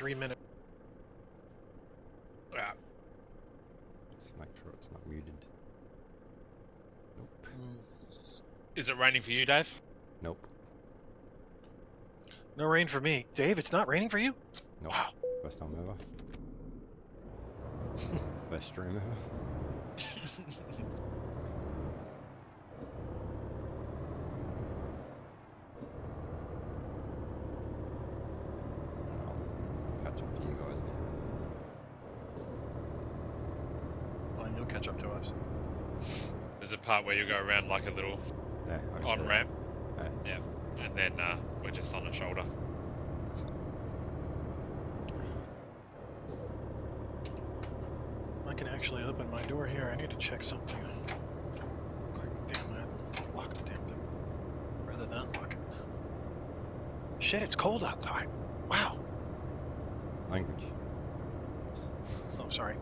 3 minutes. Yeah. Just make sure it's not muted. Nope. Is it raining for you, Dave? Nope. No rain for me. Dave, it's not raining for you? Nope. Wow. First time ever. Best stream ever. I'll catch up to you guys now. Well, you'll catch up to us. There's a part where you go around like a little Yeah, I can see on it. ramp. Yeah. Yeah. And then we're just on a shoulder. I can actually open my door here. I need to check something. Quick, damn it. Lock the damn thing. Rather than unlock it. Shit, it's cold outside. Wow. Language. Oh, sorry.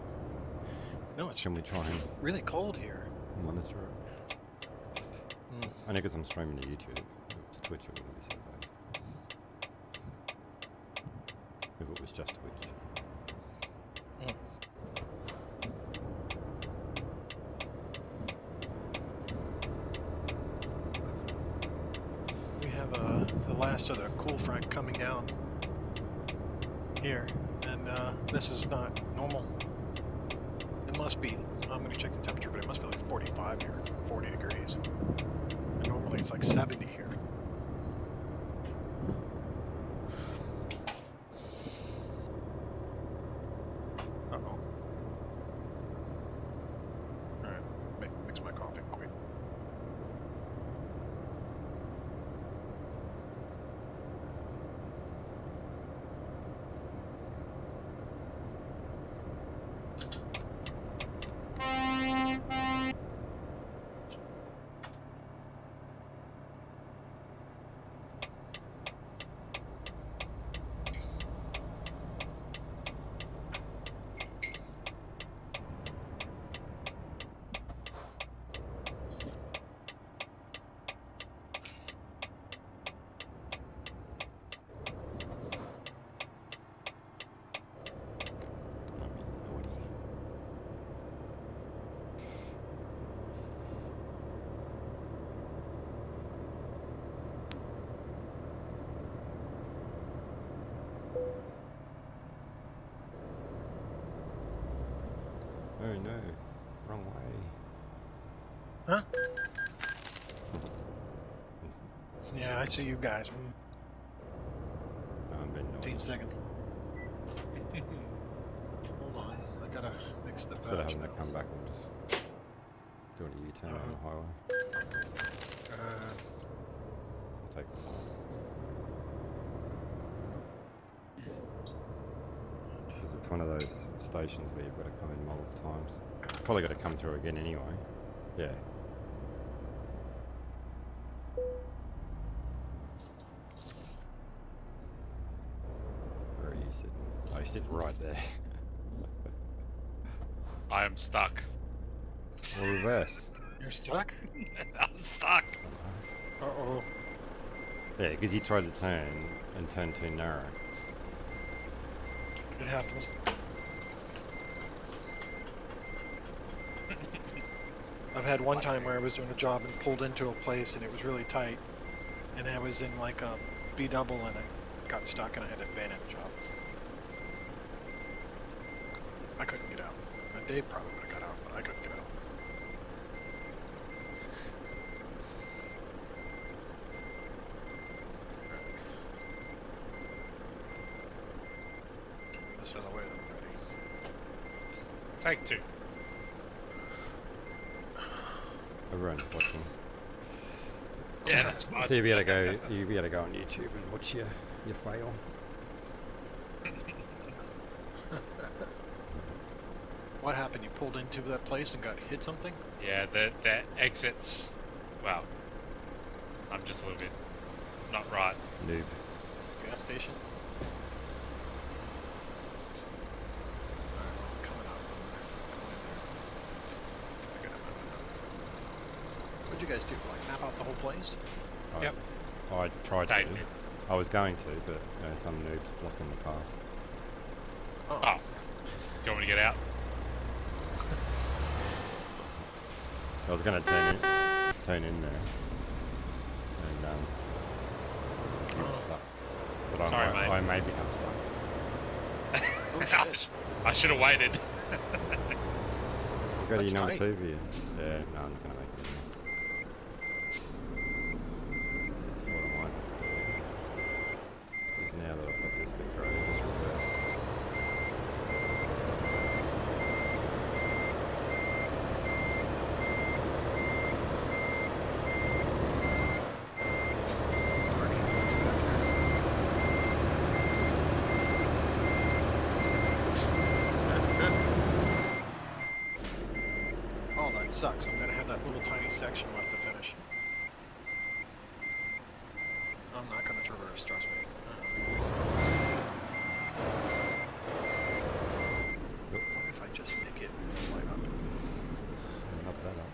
No, it's Can we try and really cold here. monitor it? Mm. Only because I'm streaming to YouTube. If it was Twitch, it wouldn't be so bad. If it was just Twitch. Mm. We have the last of the cool front coming down here, and this is not normal. It must be, I'm going to check the temperature, but it must be like 45 here, 40 degrees. And normally it's like 70 here. Uh-oh. Alright, mix my coffee quick. Oh no, wrong way. Huh? Yeah, I see you guys. I'm being naughty. 15 seconds. Hold on, I gotta mix the Instead of batch. having to come back and just doing a U-turn on the highway. I'll take the time. Because it's one of those stations where you've got to come in multiple times. Probably got to come through again anyway. Yeah. Where are you sitting? Oh, you sit right there. I am stuck. Or reverse. You're stuck? I'm stuck. Nice. Uh-oh. Yeah, because he tried to turn and turned too narrow. It happens. I've had one time where I was doing a job and pulled into a place and it was really tight. And I was in like a B-double and I got stuck and I had to abandon the job. I couldn't get out. Dave probably would have got out, but I couldn't get out. This other way, I'm ready. Take two. Everyone's watching. Yeah, that's fine. So you'll be able to go on YouTube and watch your fail. What happened? You pulled into that place and got hit something? Yeah, the exits. Well, I'm just a little bit not right. Noob. Gas station? Alright, well, coming up. Go in there. What'd you guys do? Like map out the whole place? Yep. I tried Dave to. did. I was going to, but some noobs blocking the path. Oh, Oh, do you want me to get out? I was going to turn in there and you were stuck. But Sorry, mate. I may become stuck. oh shit. I should have waited. Go to That's your number tight. 2 view. Yeah, no, I'm not going to make it. So what I might have to do is now that I've got this bit ready, just reverse. Oh, that sucks. I'm gonna have that little tiny section left to finish. I'm not gonna traverse, trust me. What if I just make it light up? And up that up.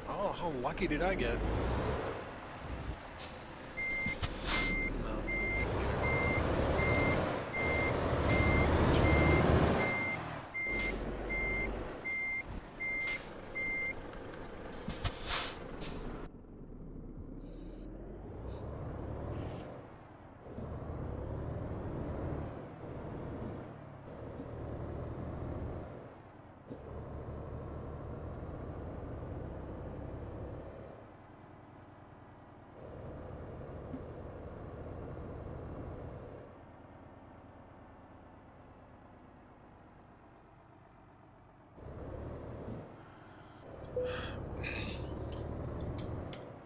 Oh, how lucky did I get? No,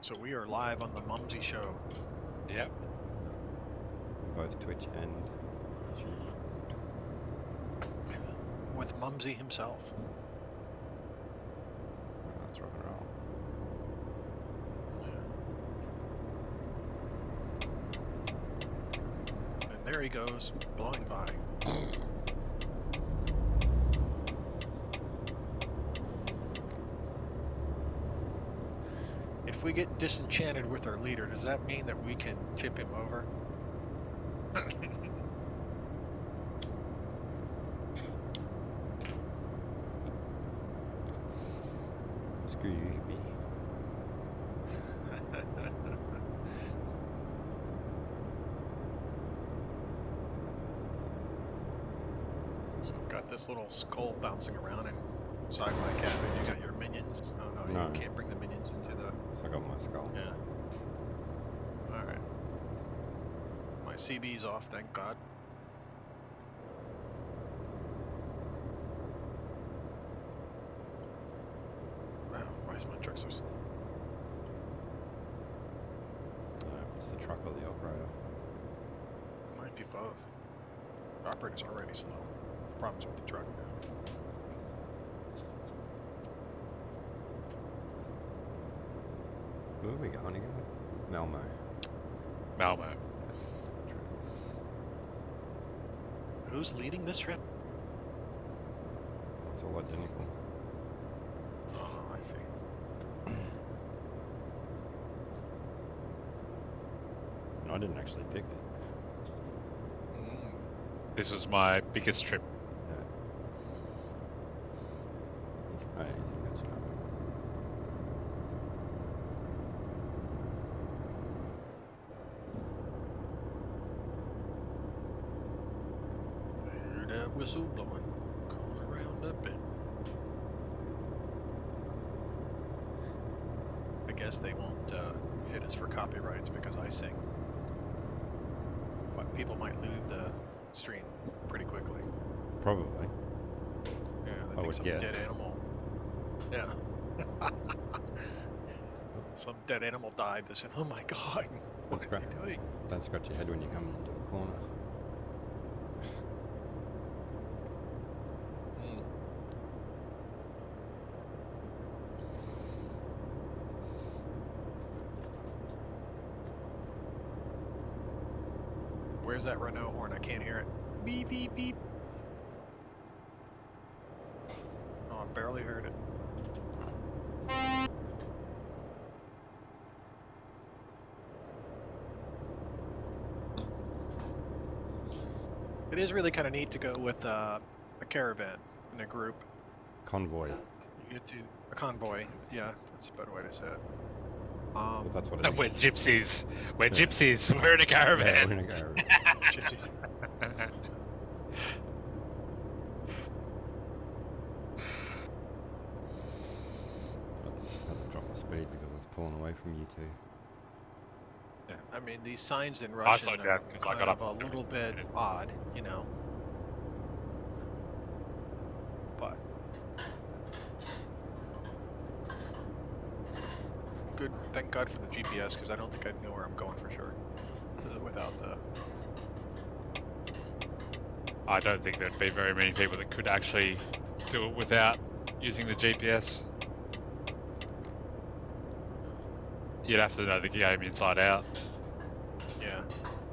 So we are live on the Mumsy Show. Yep. Both Twitch and YouTube. With Mumsy himself. Oh, let's rock and roll. And there he goes, blowing by. If we get disenchanted with our leader, does that mean that we can tip him over? Screw you, hippie. So we've got this little skull bouncing around inside my cabin. You got your minions. Oh no, No. you can't bring the minions into the... So I got my skull. Yeah. Alright. My CB's off, thank God. Wow, why is my truck so slow? It's the truck or the operator. Might be both. The operator's already slow. The problem's with the truck now. Where are we going again? Malmo. Malmo. Trains. Who's leading this trip? It's all identical. Oh, I see. And I didn't actually pick it. This was my biggest trip. Yeah. It's easy catching up. Hear that whistle blowing. Come around the bend. I guess they won't hit us for copyrights because I sing. But people might leave the stream pretty quickly. Probably. Yeah, they I think would some guess. dead animal. Yeah. Some dead animal died. They said, "Oh my God, what That's are great. you doing?" Don't scratch your head when you come into a corner. Mm. Where's that Renault horn? I can't hear it. Beep beep beep. Oh, I barely heard it. It is really kind of neat to go with a caravan in a group. Convoy. You get to a convoy. Yeah, that's a better way to say it. But that's what it is. We're gypsies. We're Yeah. gypsies. We're in a Yeah, caravan. we're in a caravan. Gypsies. I just had to drop my speed because I was pulling away from you two. I mean, these signs in I Russian slowed are down 'cause I kind got of up a little bit minutes. odd, you know. But good. Thank God for the GPS, because I don't think I'd know where I'm going for sure without the. I don't think there'd be very many people that could actually do it without using the GPS. You'd have to know the game inside out. Yeah.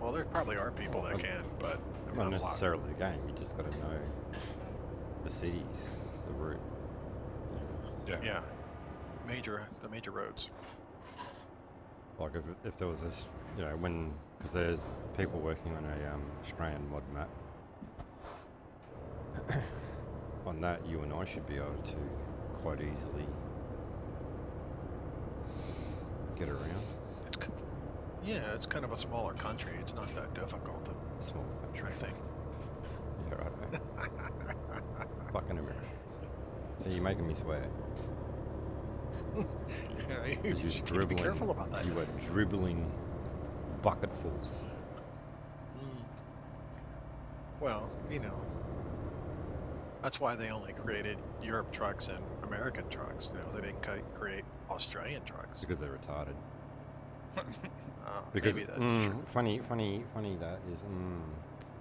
Well, there probably are people that can, but Not a lot. necessarily the game, you just got to know the cities, the route. Yeah. The major roads. Like if there was this, because there's people working on a Australian mod map. On that, you and I should be able to quite easily get around. It's kind of a smaller country. It's not that difficult. Small country. I think. Yeah, right. Fucking Americans. So you're making me swear. Yeah, you 'Cause you're just need to be careful about that. You are dribbling bucketfuls. Well, that's why they only created Europe trucks and American trucks. They didn't create Australian trucks. Because they're retarded. Maybe that's true. Funny that is,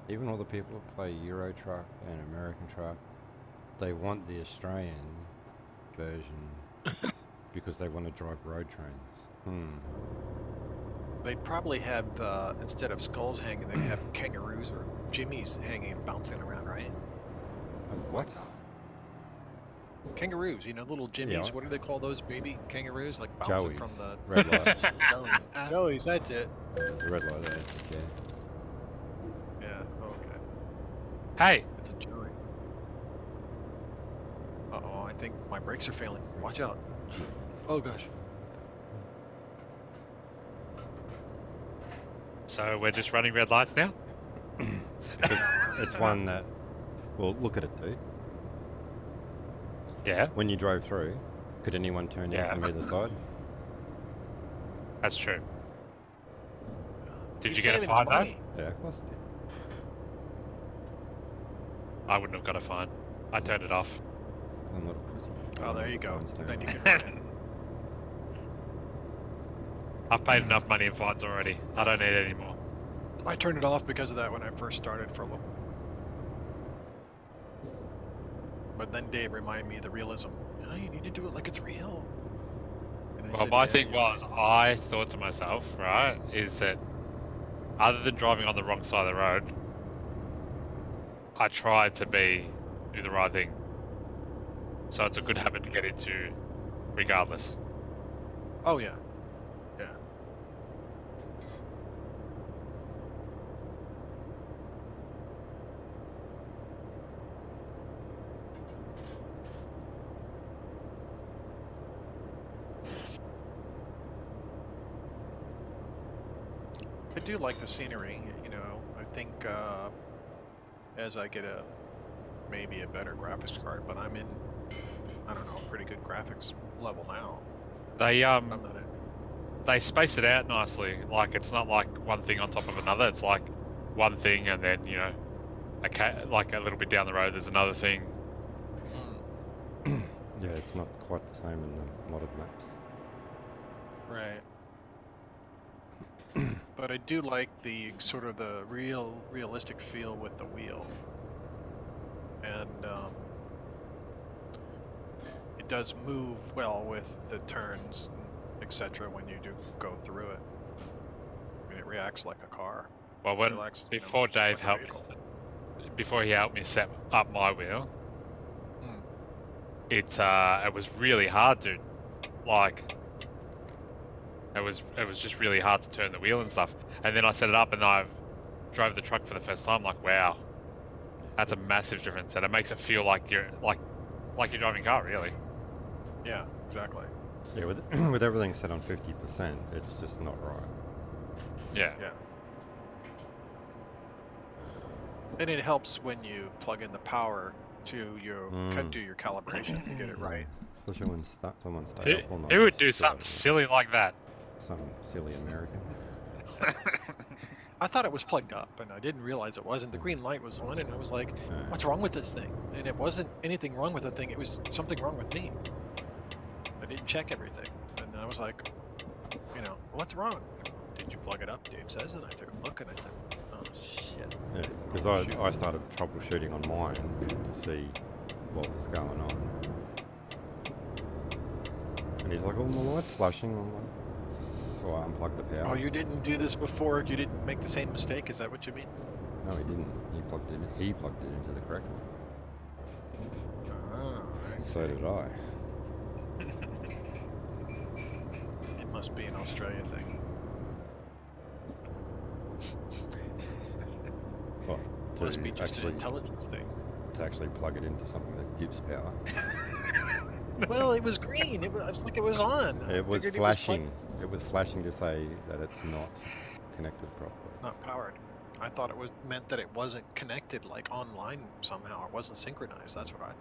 even all the people who play Euro Truck and American Truck, they want the Australian version because they want to drive road trains. They'd probably have, instead of skulls hanging, they'd have kangaroos or jimmies hanging and bouncing around, right? What? Kangaroos, little jimmies. Yeah. What do they call those baby kangaroos? Like bouncing Joey's. from the... Red light. Joey's. Joey's, that's it. There's a red light there. Yeah. Yeah, okay. Hey! It's a Joey. Uh-oh, I think my brakes are failing. Watch out. Jeez. Oh, gosh. So we're just running red lights now? Because it's one that... Well, look at it, dude. Yeah, When you drove through, could anyone turn in from either side? that's true. Did He's you get a saving his fine though? money. Yeah, of course it did. I wouldn't have got a fine. I turned it off. Because I'm not a pussy. Oh, there you go. Fines turned Then you off. can run it. I've paid enough money in fines already. I don't need any more. I turned it off because of that when I first started for a little. But then Dave reminded me of the realism. Oh, you need to do it like it's real. And I Well, said, my yeah, thing you're was, I thought to myself, right, is that other than driving on the wrong side of the road, I tried to do the right thing. So it's a good habit to get into regardless. Oh, yeah. Yeah. I do like the scenery, I think as I get maybe a better graphics card, but I'm in, I don't know, pretty good graphics level now. They I'm not in. they space it out nicely. Like it's not like one thing on top of another. It's like one thing and then like a little bit down the road there's another thing. Yeah, it's not quite the same in the modded maps. Right. But I do like the sort of the realistic feel with the wheel. And it does move well with the turns, etc. when you do go through it. I mean, it reacts like a car. Well, before Dave like a vehicle. before he helped me set up my wheel, it was really hard, dude. Like it was just really hard to turn the wheel and stuff. And then I set it up and I drove the truck for the first time. Like, wow, That's a massive difference, and it makes it feel like you're driving a car, really. Yeah, exactly. Yeah, with with everything set on 50%, it's just not right. Yeah. Yeah. And it helps when you plug in the power to your do your calibration to get it right. Especially when someone stay up all night. Who would and do drive something around. silly like that? Some silly American. I thought it was plugged up, and I didn't realize it wasn't. The green light was on, and I was like, "What's wrong with this thing?" And it wasn't anything wrong with the thing. It was something wrong with me. I didn't check everything, and I was like, "What's wrong?" Did you plug it up? Dave says, and I took a look, and I said, "Oh shit." Yeah, because I started troubleshooting on mine to see what was going on. And he's like, "Oh, my light's flashing." I'm like, so I unplugged the power. Oh, you didn't do this before? You didn't make the same mistake? Is that what you mean? No, he didn't. He plugged it into the correct one. Oh, So did I. It must be an Australia thing. What? Must be just an intelligence thing. To actually plug it into something that gives power. Well, it was green. It was like it was on. It was flashing. It was flashing to say that it's not connected properly. Not powered. I thought it meant that it wasn't connected, like online somehow. It wasn't synchronized. That's what I.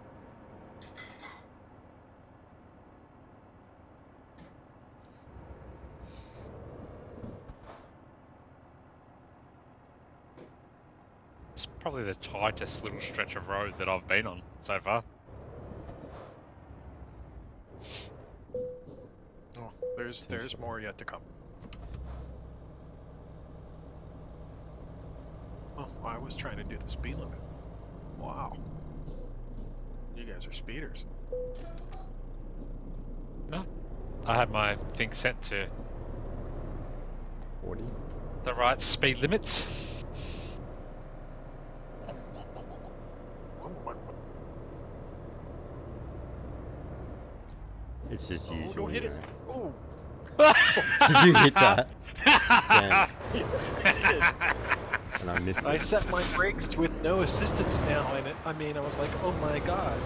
It's probably the tightest little stretch of road that I've been on so far. Oh, there's more yet to come. Oh, I was trying to do the speed limit. Wow. You guys are speeders. No, I had my thing set to 40. the right speed limits. It's just usual. Don't hit it. Oh. Did you hit that? Damn. And I missed it. I set my brakes with no assistance now, and I was like, oh my god.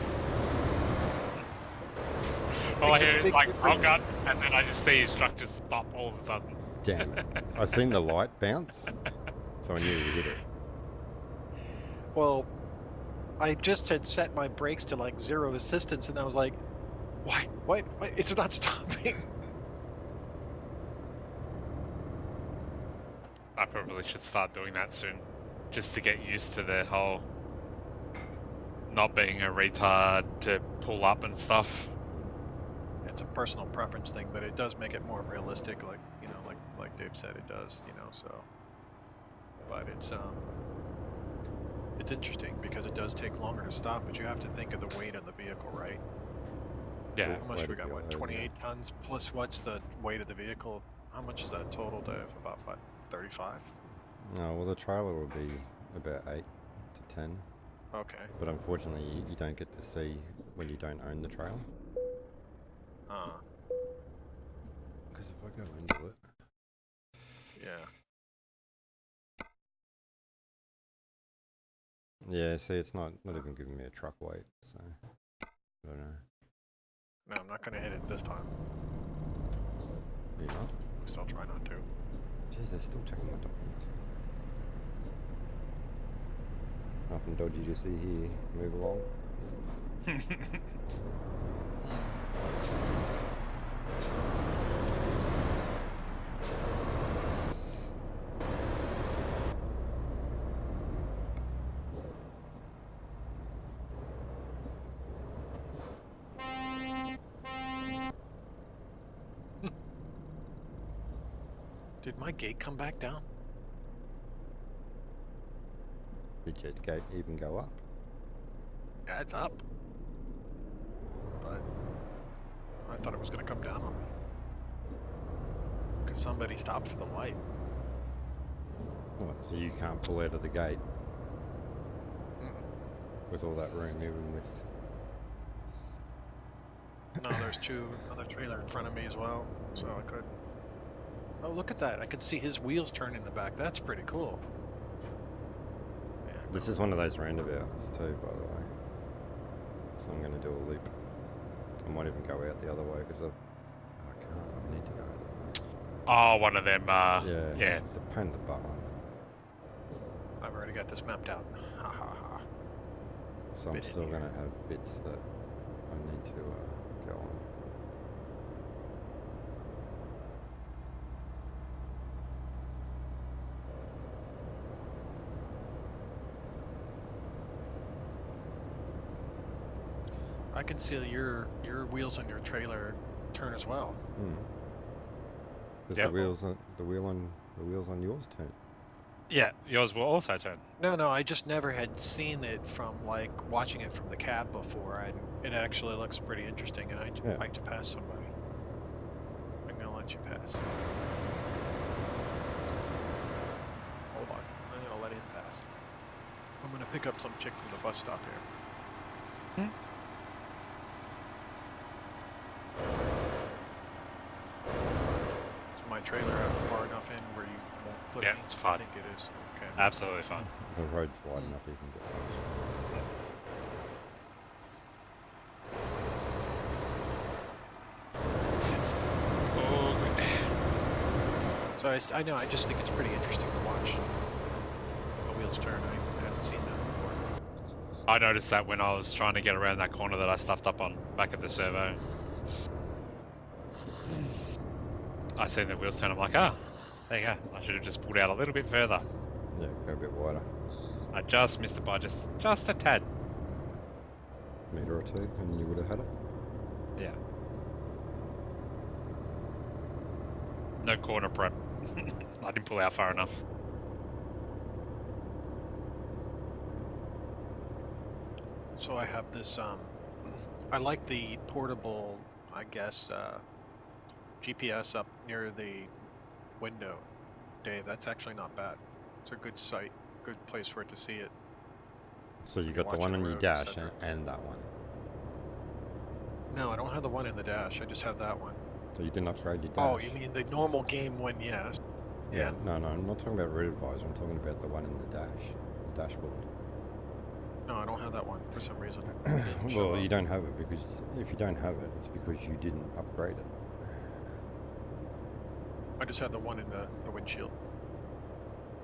Well, I hear it like wrong gun, and then I just see instructors stop all of a sudden. Damn it. I seen the light bounce, so I knew you hit it. Well, I just had set my brakes to like zero assistance, and I was like, why? It's not stopping. I probably should start doing that soon, just to get used to the whole not being a retard to pull up and stuff. It's a personal preference thing, but it does make it more realistic, like like Dave said, it does, so. But it's interesting because it does take longer to stop, but you have to think of the weight of the vehicle, right? Yeah. How much we got? What, 28 tons plus what's the weight of the vehicle? How much is that total, Dave? About what, 35? No, well the trailer will be about 8 to 10. Okay. But unfortunately you don't get to see when you don't own the trailer. Because if I go into it... Yeah. Yeah, see it's not even giving me a truck weight, so... I don't know. No, I'm not going to hit it this time. You're not? Still try not to. Jeez, they're still checking my documents. Nothing dodgy to see here. Move along. Did my gate come back down? Did your gate even go up? Yeah, it's up. But I thought it was going to come down on me. Because somebody stopped for the light. What, so you can't pull out of the gate? Mm-mm. With all that room, even with... No, there's another trailer in front of me as well, so I couldn't. Oh, look at that. I can see his wheels turn in the back. That's pretty cool. Yeah, This is one of those roundabouts too, by the way. So I'm going to do a loop. I might even go out the other way because I can't. I need to go out that way. Oh, one of them. Yeah. It's a pain in the butt one. I've already got this mapped out. Ha ha ha. So I'm still going to have bits that I need to go on. I can see your wheels on your trailer turn as well. Because the wheels on yours turn. Yeah, yours will also turn. No, I just never had seen it from like watching it from the cab before, and it actually looks pretty interesting. And I'd like to pass somebody. I'm gonna let you pass. Hold on, I'm gonna let him pass. I'm gonna pick up some chick from the bus stop here. Is my trailer out far enough in where you won't clip me? It's fine. I think it is. Okay. Absolutely fine. The road's wide enough you can get past. Oh, good. So I know, I just think it's pretty interesting to watch the wheels turn. I haven't seen that before. I noticed that when I was trying to get around that corner that I stuffed up on back at the servo. I seen the wheels turn. I'm like, there you go. I should have just pulled out a little bit further. Yeah, go a bit wider. I just missed it by just a tad. Metre or two, and you would have had it. Yeah. No corner prep. I didn't pull out far enough. So I have this, I like the portable, I guess, GPS up near the window. Dave, that's actually not bad. It's a good site, good place for it to see it. So you got the one on your dash and that one. No, I don't have the one in the dash. I just have that one. So you didn't upgrade your dash? Oh, you mean the normal game one? Yes. Yeah. No, I'm not talking about route advisor. I'm talking about the one in the dash, the dashboard. No, I don't have that one for some reason. Well, you don't have it because if you don't have it, it's because you didn't upgrade it. I just had the one in the windshield.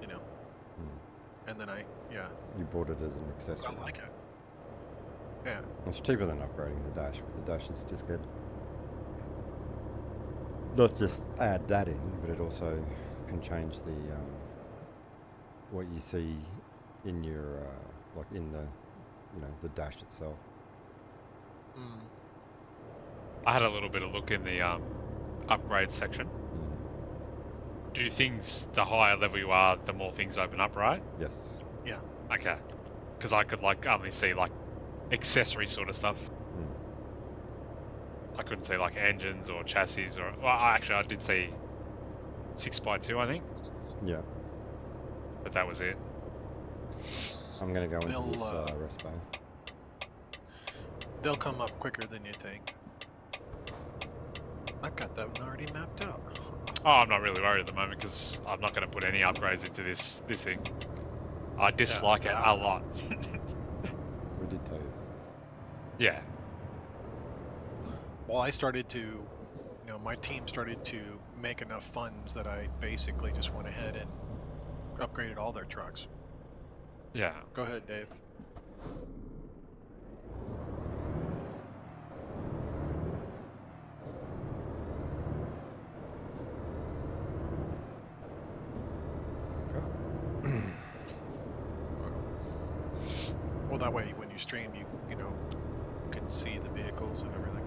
You know. And then You bought it as an accessory. I like it. Yeah. It's cheaper than upgrading the dash, but the dash is just good. Not just add that in, but it also can change the what you see in your like in the the dash itself. I had a little bit of look in the upgrade section. Do things, the higher level you are, the more things open up, right? Yes. Yeah. Okay. Because I could like only see like accessory sort of stuff. I couldn't see like engines or chassis or... Well, actually I did see 6x2, I think. Yeah. But that was it. I'm going to go into this rest bay. They'll come up quicker than you think. I've got that one already mapped out. Oh, I'm not really worried at the moment because I'm not going to put any upgrades into this thing. I dislike it a lot. We did tell you that. Yeah. Well, I started to, my team started to make enough funds that I basically just went ahead and upgraded all their trucks. Yeah. Go ahead, Dave. Well, that way when you stream, you can see the vehicles and everything.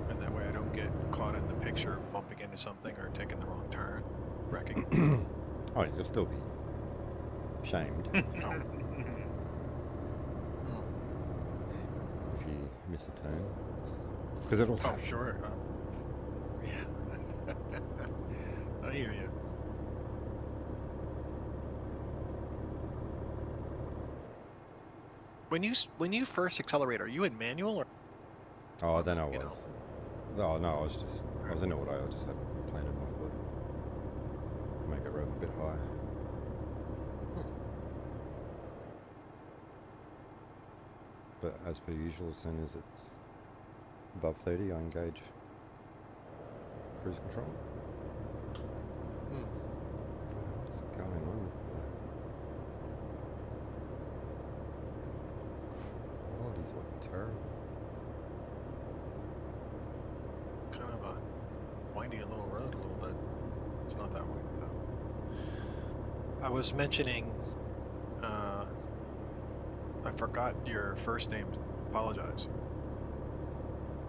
And that way I don't get caught in the picture bumping into something or taking the wrong turn, wrecking. Oh, you'll still be shamed. Oh. If you miss a turn. Because it'll happen. Oh, sure. Yeah. I hear you. When you first accelerate, are you in manual or? Oh, then I was. Oh no, I was in auto. I just hadn't planted my foot. make it rev a bit higher. But as per usual, as soon as it's above 30, I engage cruise control. What's going on with the quality's looking terrible. Kind of a windy little road a little bit. It's not that windy though. I was mentioning, I forgot your first name. Apologize.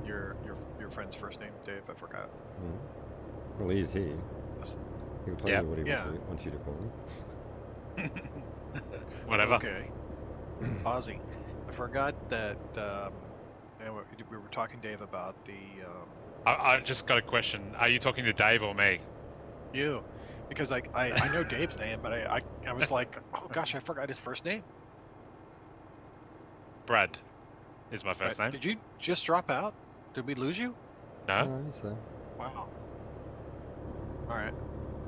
Your friend's first name, Dave. I forgot. Well, he is here. He'll tell you what he wants you to call him. Whatever. Okay. Ozzy. I forgot that we were talking, Dave, about the. I just got a question. Are you talking to Dave or me? You. Because I know Dave's name, but I was like, oh gosh, I forgot his first name. Brad is my first name. Did you just drop out? Did we lose you? No? No, he's there. Wow. All right.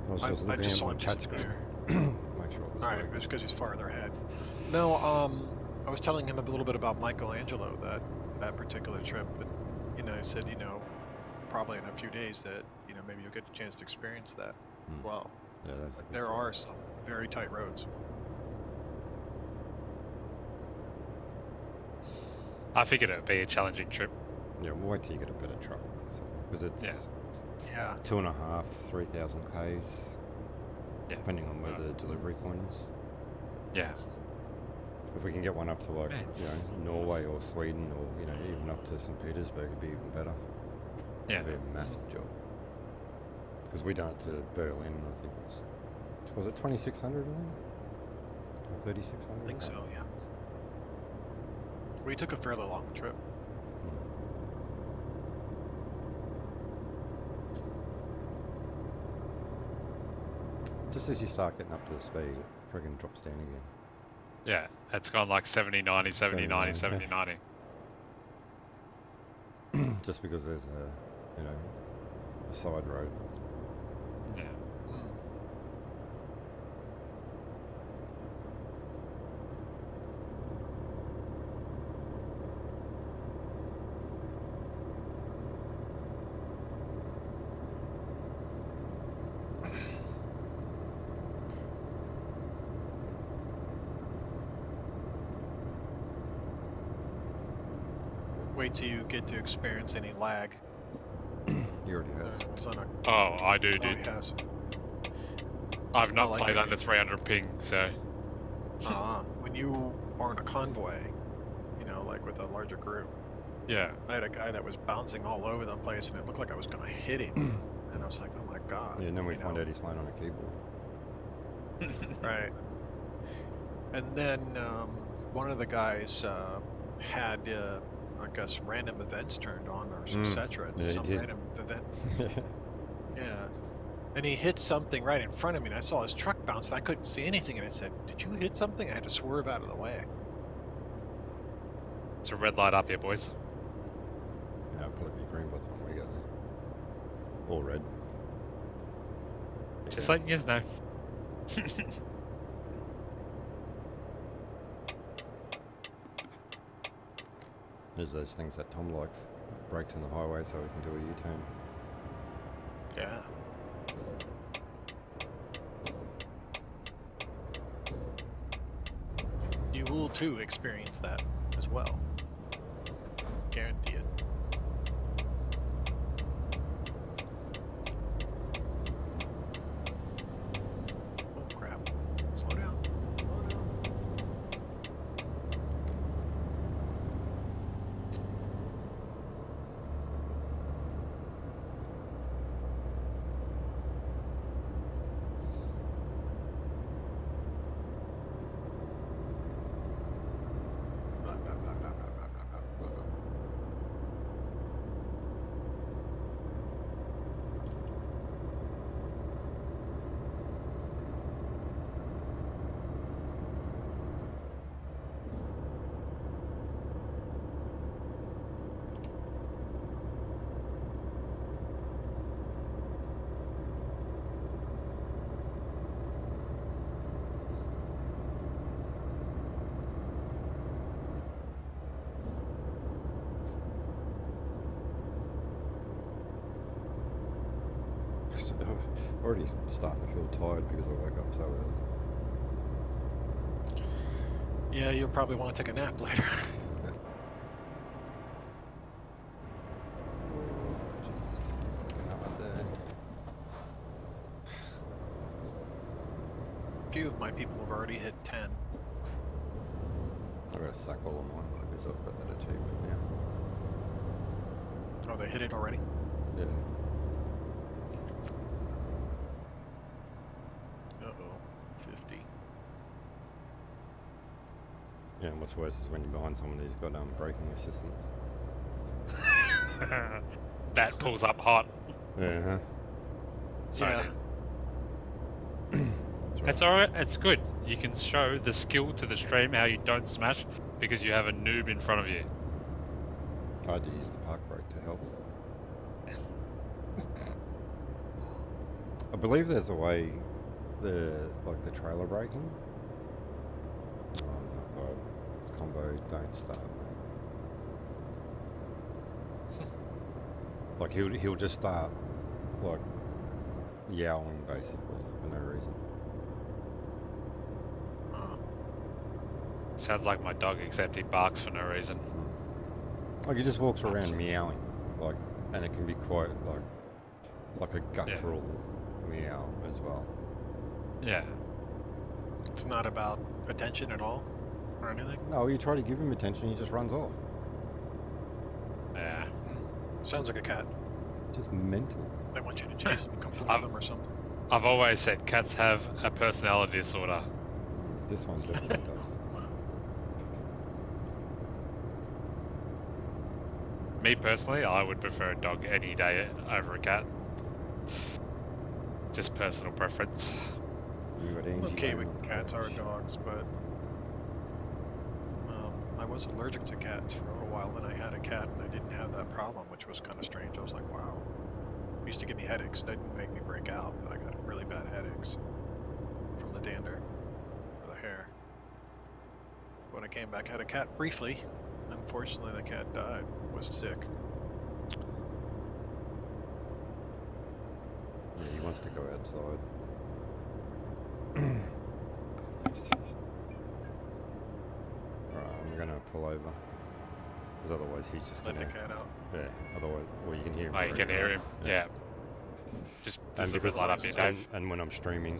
I was just looking at my chat screen. Make sure it was All right, it's because he's farther ahead. No, I was telling him a little bit about Michelangelo, that particular trip, and I said, probably in a few days that maybe you'll get a chance to experience that as well. Yeah, that's. But there are some very tight roads. I figured it would be a challenging trip. Yeah, we'll wait till you get a better truck, because it's 2.5, 3,000 k's, depending on where the delivery point is. Yeah. If we can get one up to like Norway or Sweden, or even up to St. Petersburg, it'd be even better. Yeah. It'd be a massive job. Because we done it to Berlin, I think was it 2,600, I think, or 3,600. I think so, yeah. We took a fairly long trip. Just as you start getting up to the speed, it friggin' drops down again. Yeah, it's gone like 70, 90, 70, 90, 70, 90. Just because there's a side road. Yeah. Wait till you get to experience any lag. He already has. Oh, I do, dude. He has. I've not played under 300 ping, so. When you are in a convoy, like with a larger group. Yeah. I had a guy that was bouncing all over the place, and it looked like I was going to hit him. And I was like, oh my god. Yeah, and then we find out he's playing on a keyboard. Right. And then one of the guys had, I guess, random events turned on, or etc. Some random event. Yeah. And he hit something right in front of me, and I saw his truck bounce, and I couldn't see anything. And I said, did you hit something? I had to swerve out of the way. It's a red light up here, boys. Yeah, it'll probably be green by the time we get there. Or red. Just letting you know. There's those things that Tom likes. Brakes in the highway so we can do a U-turn. Yeah. You will too experience that as well. Guarantee it. Oh crap. Slow down. Slow down. Already starting to feel tired because I woke up so early. Yeah, you'll probably want to take a nap later. Jesus, dude, you're fucking hard there. A few of my people have already hit 10. I've got to sack all of mine because I've got that achievement now. Oh, they hit it already? Yeah. Uh-oh. 50. Yeah, and what's worse is when you're behind someone who's got braking assistance. That pulls up hot. Yeah. Sorry. Yeah. It's alright, it's good. You can show the skill to the stream how you don't smash because you have a noob in front of you. I had to use the park brake to help. I believe there's a way, the trailer braking. Oh my god, combo, don't start, mate. Like he'll just start like yowling basically for no reason. Sounds like my dog, except he barks for no reason. Like he just walks around meowing, like, and it can be quite like a guttural meow as well. Yeah. It's not about attention at all, or anything? No, you try to give him attention, he just runs off. Yeah. Sounds like a cat. Just mental. They want you to chase them, complete them or something. I've always said cats have a personality disorder. This one definitely does. Me personally, I would prefer a dog any day over a cat. Just personal preference. You got I'm Angie okay laying with on the cats or couch. dogs, but I was allergic to cats for a while when I had a cat, and I didn't have that problem, which was kind of strange. I was like, wow. It used to give me headaches. That didn't make me break out, but I got really bad headaches from the dander, or the hair. When I came back, I had a cat briefly. Unfortunately, the cat died. Was sick. Yeah, he wants to go outside. Alright, I'm gonna pull over. Because otherwise he's just Let gonna... the cat out. Yeah, otherwise... Well, you can hear him. Oh, you can hear him. Yeah. Just And there's a bit because... light up here, Dave. And when I'm streaming,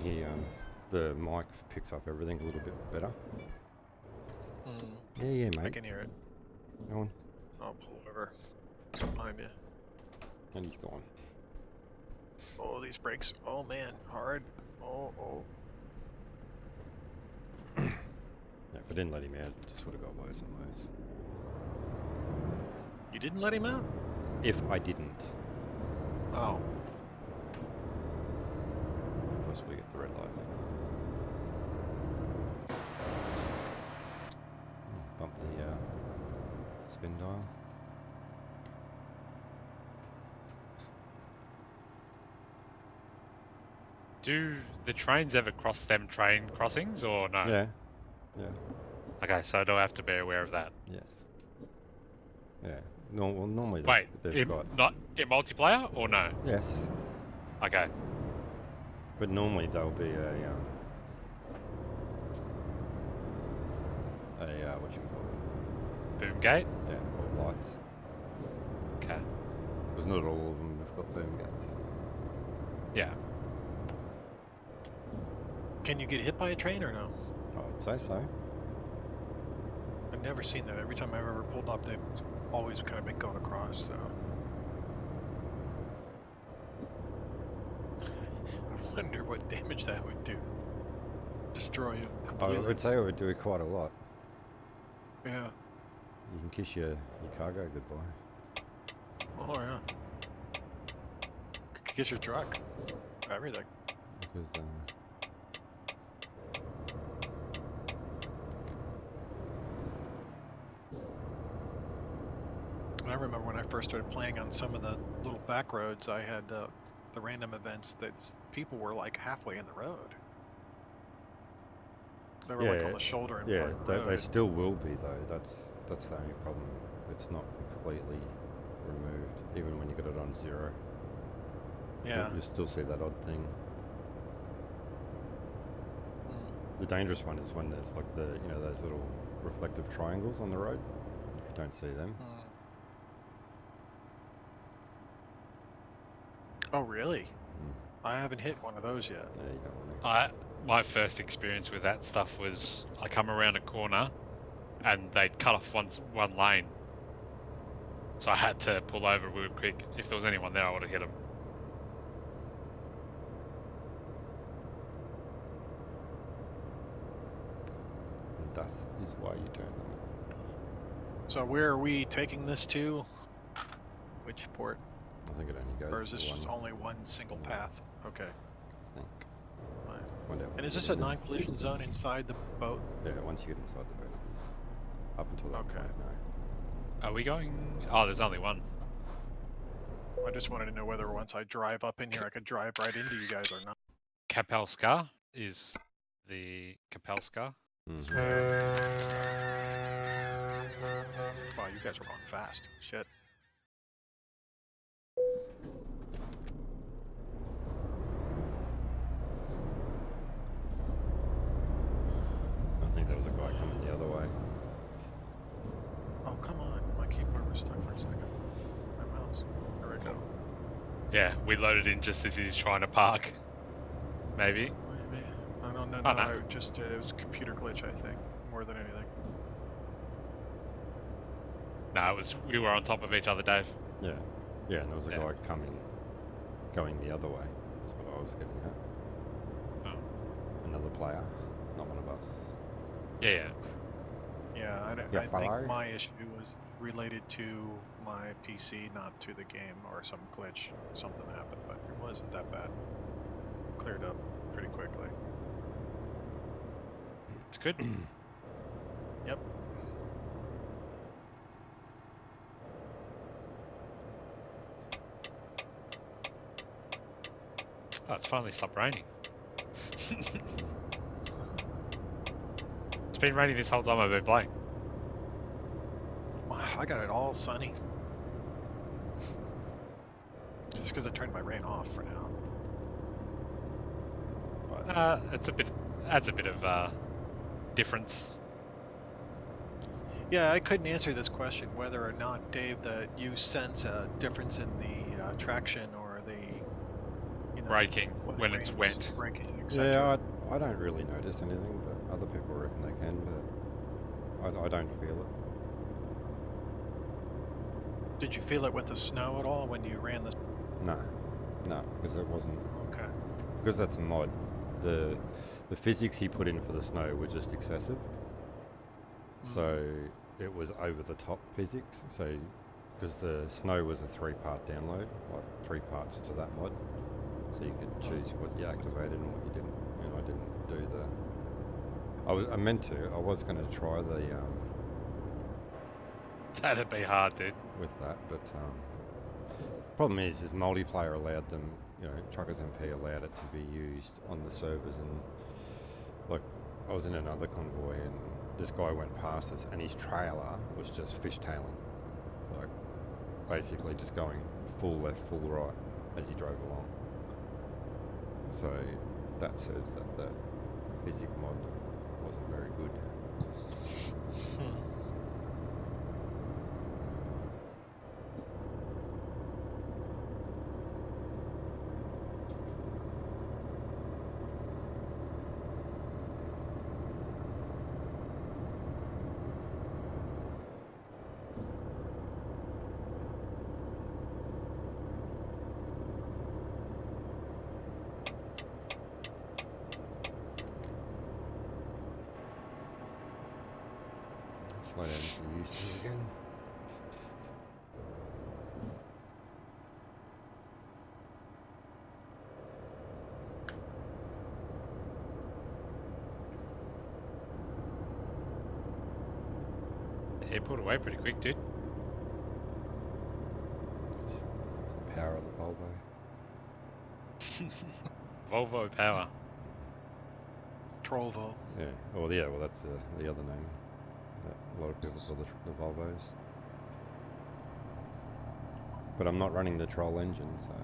the mic picks up everything a little bit better. Yeah, mate. I can hear it. Go on. I'll pull over behind you. And he's gone. Oh, these brakes. Oh, man. Hard. Oh. Yeah, if I didn't let him out, just would have got worse and worse. You didn't let him out? If I didn't. Oh. Of course, we get the red light now. Bump the spin dial. Do the trains ever cross them train crossings or no? Yeah. Okay, so I don't have to be aware of that. Yes. Yeah. No, well, normally Wait, they've got... not in multiplayer or no? Yes. Okay. But normally there'll be a whatchamacallit? Boom gate? Yeah, or lights. Okay. Because not all of them have got boom gates. Yeah. Can you get hit by a train or no? I'd say so. I've never seen that. Every time I've ever pulled up, they've always kind of been going across, so... I wonder what damage that would do. Destroy you completely. I would say it would do quite a lot. Yeah. You can kiss your cargo goodbye. Oh, yeah. Kiss your truck. Everything. Because, I remember when I first started playing on some of the little back roads, I had the random events that people were like halfway in the road. They were like on the shoulder and part of the road. they still will be though. That's the only problem. It's not completely removed, even when you got it on 0. Yeah. You'll still see that odd thing. Hmm. The dangerous one is when there's like the, you know, those little reflective triangles on the road. If you don't see them. Hmm. Oh, really? Mm. I haven't hit one of those yet. No, you don't want to. My first experience with that stuff was I come around a corner and they'd cut off one lane. So I had to pull over real quick. If there was anyone there, I would have hit them. And that is why you turn them off. So where are we taking this to? Which port? I think it only goes Or is to this one. just only one single Yeah. path? Okay. I think. Fine. Find out when And you is get this a in there. non-collision zone inside the boat? Yeah, once you get inside the boat, it is. Up until that Okay. point, no. Are we going? Oh, there's only one. I just wanted to know whether once I drive up in here, I could drive right into you guys or not. Kapelska is the Kapelska. Mm-hmm. Wow, you guys are going fast. Shit. I think there was a guy coming the other way. Oh, come on. My keyboard was stuck for a second. My mouse. There we go. Yeah, we loaded in just as he's trying to park. Maybe. Maybe. I don't know. Oh, No, no. it was a computer glitch, I think, more than anything. No, we were on top of each other, Dave. Yeah. Yeah, and there was a Yeah. guy going the other way. That's what I was getting at. Oh. Another player, not one of us. Yeah. Yeah, Yeah, I follow. think my issue was related to my PC, not to the game or some glitch. Something happened, but it wasn't that bad. Cleared up pretty quickly. It's good. Yep. Oh, it's finally stopped raining. It's been raining this whole time I've been playing. I got it all sunny. Just because I turned my rain off for now. But Adds a bit of difference. yeah, I couldn't answer this question whether or not, Dave, that you sense a difference in the traction or the, you know, Braking when when it it's rains, wet. braking, etc. Yeah, I don't really notice anything, but other people reckon they can, but I don't feel it. Did you feel it with the snow at all when you ran this? No, because it wasn't. Okay. Because that's a mod. The physics he put in for the snow were just excessive. So it was over the top physics. So because the snow was a 3-part download, like 3 parts to that mod. So you could choose what you activated and what you didn't. And I didn't do the. I meant to. I was going to try the That'd be hard, dude. with that, but problem is multiplayer allowed them. You know, Truckers MP allowed it to be used on the servers, and like I was in another convoy and this guy went past us and his trailer was just fishtailing, like basically just going full left, full right as he drove along. So that says that the physic mod wasn't very good. Slow down if you're used to again. It pulled away pretty quick, dude. It's the power of the Volvo. Volvo power. Trovo. Yeah. Well, that's the other name that a lot of people call the Volvos. But I'm not running the Troll engine, so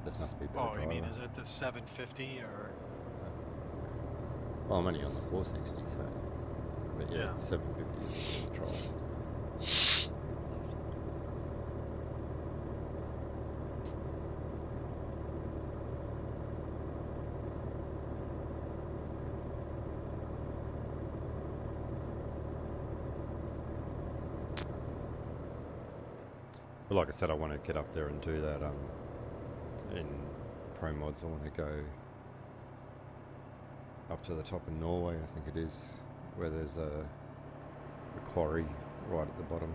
This must be a better Oh, driver. you mean is it the 750 or? Well, I'm only on the 460, so. But yeah, Yeah. 750 is a better trial. But like I said, I want to get up there and do that in Pro Mods. I want to go up to the top of Norway, I think it is, where there's a quarry right at the bottom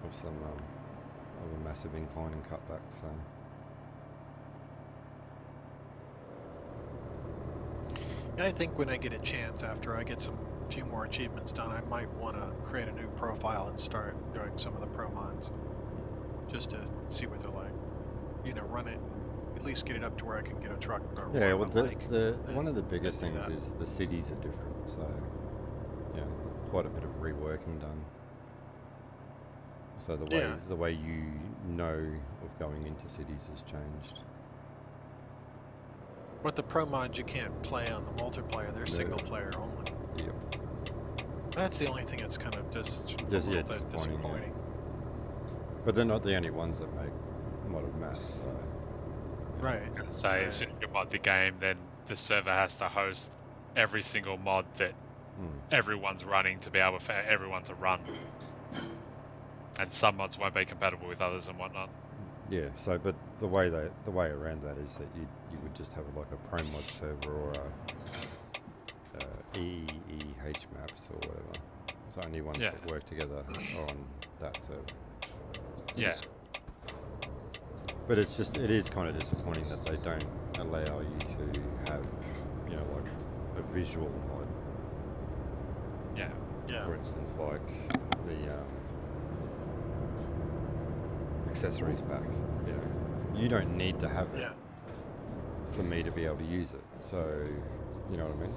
of some of a massive incline and cutback. So Yeah, I think when I get a chance, after I get some few more achievements done, I might want to create a new profile and start doing some of the pro mods, just to see what they're like. You know, run it and at least get it up to where I can get a truck or yeah, one well, I like. one of the biggest then do things that. is the cities are different. So you know, quite a bit of reworking done. So the way you know of going into cities has changed. But the pro mods you can't play on the multiplayer; they're No. single player only. Yep. That's the only thing that's kind of just a Yeah, little bit disappointing. But they're not the only ones that make modded maps, so. Right. So Right. as soon as you mod the game, then the server has to host every single mod that everyone's running to be able for everyone to run. And some mods won't be compatible with others and whatnot. Yeah. So, but the way around that is that you would just have like a pro mod server or a EEH maps or whatever. So only ones Yeah. that work together are on that server. Yeah. But it is kind of disappointing that they don't allow you to have, you know, like a visual mod. Yeah. Yeah. For instance, like the accessories pack. You know, you don't need to have it Yeah. for me to be able to use it. So, you know what I mean?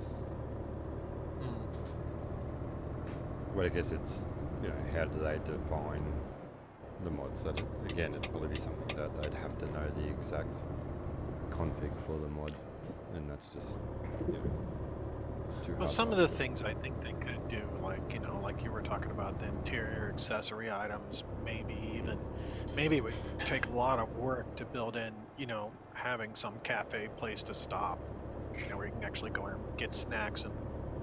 Well, I guess it's, you know, how do they define the mods? That again, it'd probably be something that they'd have to know the exact config for the mod, and that's just, you know, too hard. Well, some of the things I think they could do, like, you know, like you were talking about the interior accessory items, maybe it would take a lot of work to build in, you know, having some cafe place to stop, you know, where you can actually go and get snacks and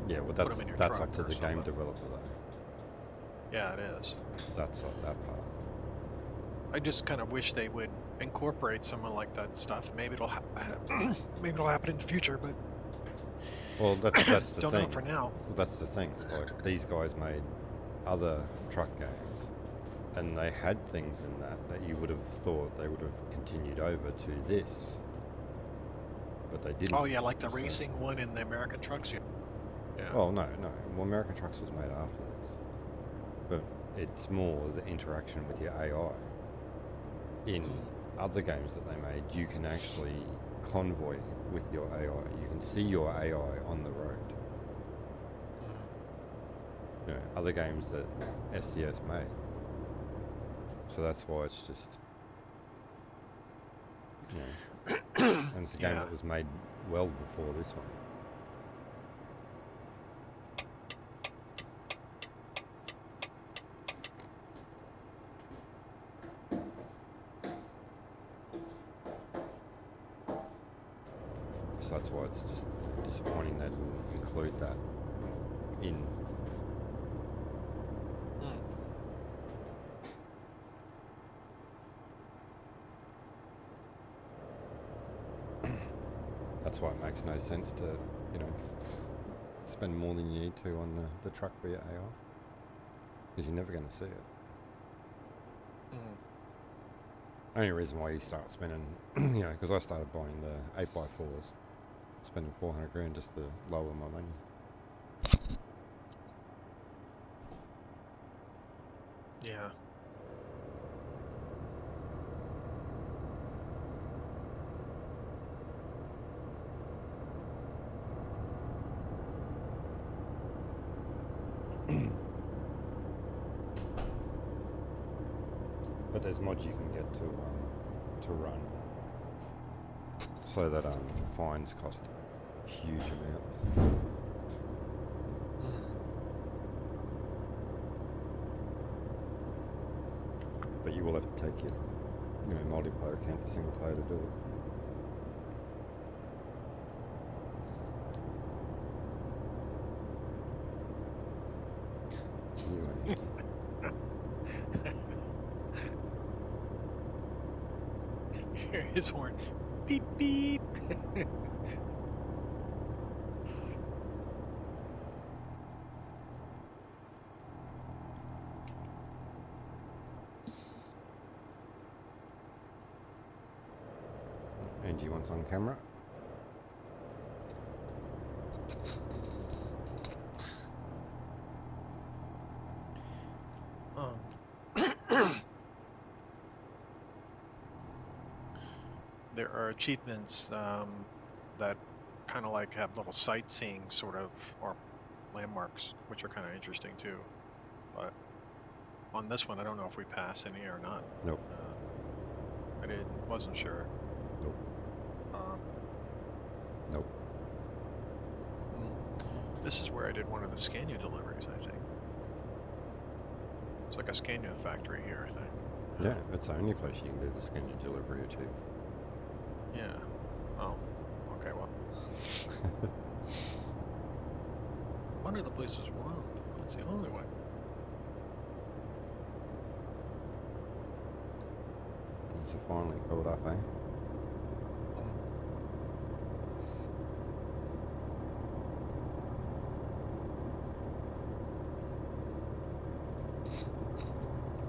yeah, well, put them in your that's truck up to or the game something. developer though. Yeah, it is. That's that part. I just kind of wish they would incorporate someone like that stuff. Maybe it'll maybe it'll happen in the future, but Well, that's the don't thing. know for now. Well, that's the thing. Like, these guys made other truck games, and they had things in that you would have thought they would have continued over to this, but they didn't. Oh yeah, like the So- racing one in the American trucks. Yeah. Oh no. Well, American Trucks was made after this, but it's more the interaction with your AI. In other games that they made, you can actually convoy with your AI. You can see your AI on the road. You know, other games that SCS made. So that's why it's just, you know, and it's a game that was made well before this one. So that's why it's just disappointing they didn't include that in. That's why it makes no sense to, you know, spend more than you need to on the truck for your AI, because you're never going to see it. Only reason why you start spending, you know, because I started buying the 8x4s, spending 400 grand just to lower my money. Yeah. But there's mods you can get to to run, so that fines cost huge amounts. But you will have to take your multiplayer account to single player to do it. Hear his horn. Beep beep. Angie wants on camera. There are achievements that kind of like have little sightseeing sort of, or landmarks, which are kind of interesting too. But on this one, I don't know if we pass any or not. Nope. I wasn't sure. Nope. Nope. This is where I did one of the Scania deliveries, I think. It's like a Scania factory here, I think. Yeah, it's the only place you can do the Scania delivery achievement. Yeah. Oh. Okay, well. One of the places wrong. That's the only way. Is it finally called up, eh?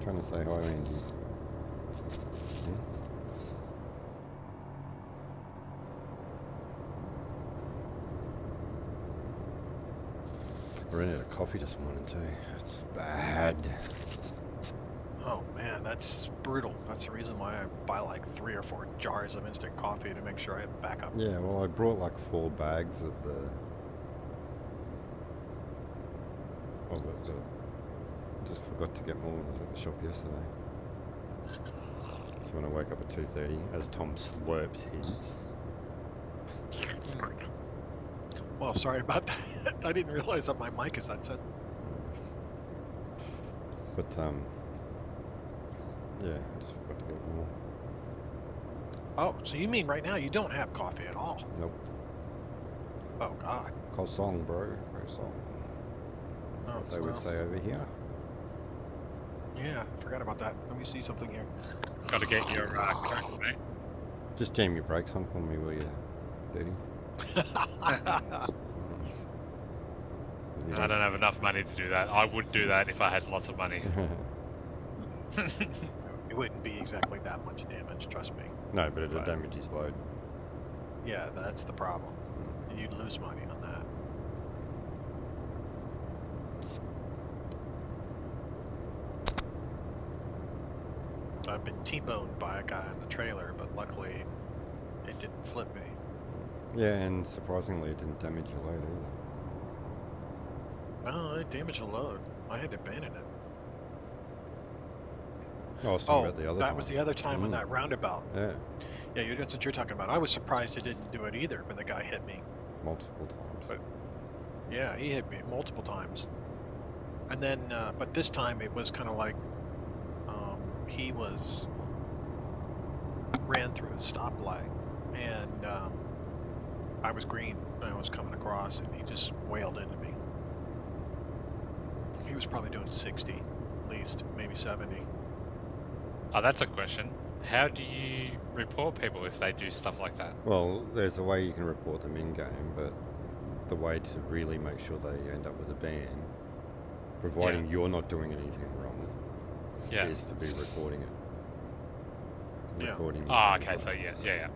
Trying to say hi, Angie. Hmm? I ran out of coffee this morning too. It's bad. Oh man, that's brutal. That's the reason why I buy like 3 or 4 jars of instant coffee to make sure I have backup. Yeah, well, I brought like 4 bags of the... of it, but I just forgot to get more when I was at the shop yesterday. So when I wake up at 2:30, as Tom slurps his... Well, sorry about that. I didn't realize that my mic is that set. But, yeah, I just forgot to get more. Oh, so you mean right now you don't have coffee at all? Nope. Oh, God. Croissant, bro. Croissant. That's what they would say over here. Yeah, forgot about that. Let me see something here. Got to get your crack, mate. Just jam your brakes on for me, will you, Daddy? I don't have enough money to do that. I would do that if I had lots of money. It wouldn't be exactly that much damage, trust me. No, but it'll damage his load. Yeah, that's the problem. You'd lose money on that. I've been T-boned by a guy on the trailer, but luckily it didn't flip me. Yeah, and surprisingly it didn't damage your load either. No, it damaged the load. I had to abandon it. Oh, I was talking about the other time. That was the other time on that roundabout. Yeah. Yeah, that's what you're talking about. I was surprised it didn't do it either when the guy hit me. Multiple times. But yeah, he hit me multiple times. And then, but this time it was kind of like he ran through a stoplight, and I was green and I was coming across, and he just wailed into me. He was probably doing 60, at least, maybe 70. Oh, that's a question. How do you report people if they do stuff like that? Well, there's a way you can report them in-game, but the way to really make sure they end up with a ban, providing you're not doing anything wrong, is to be recording it. Recording. Oh, okay, so yeah.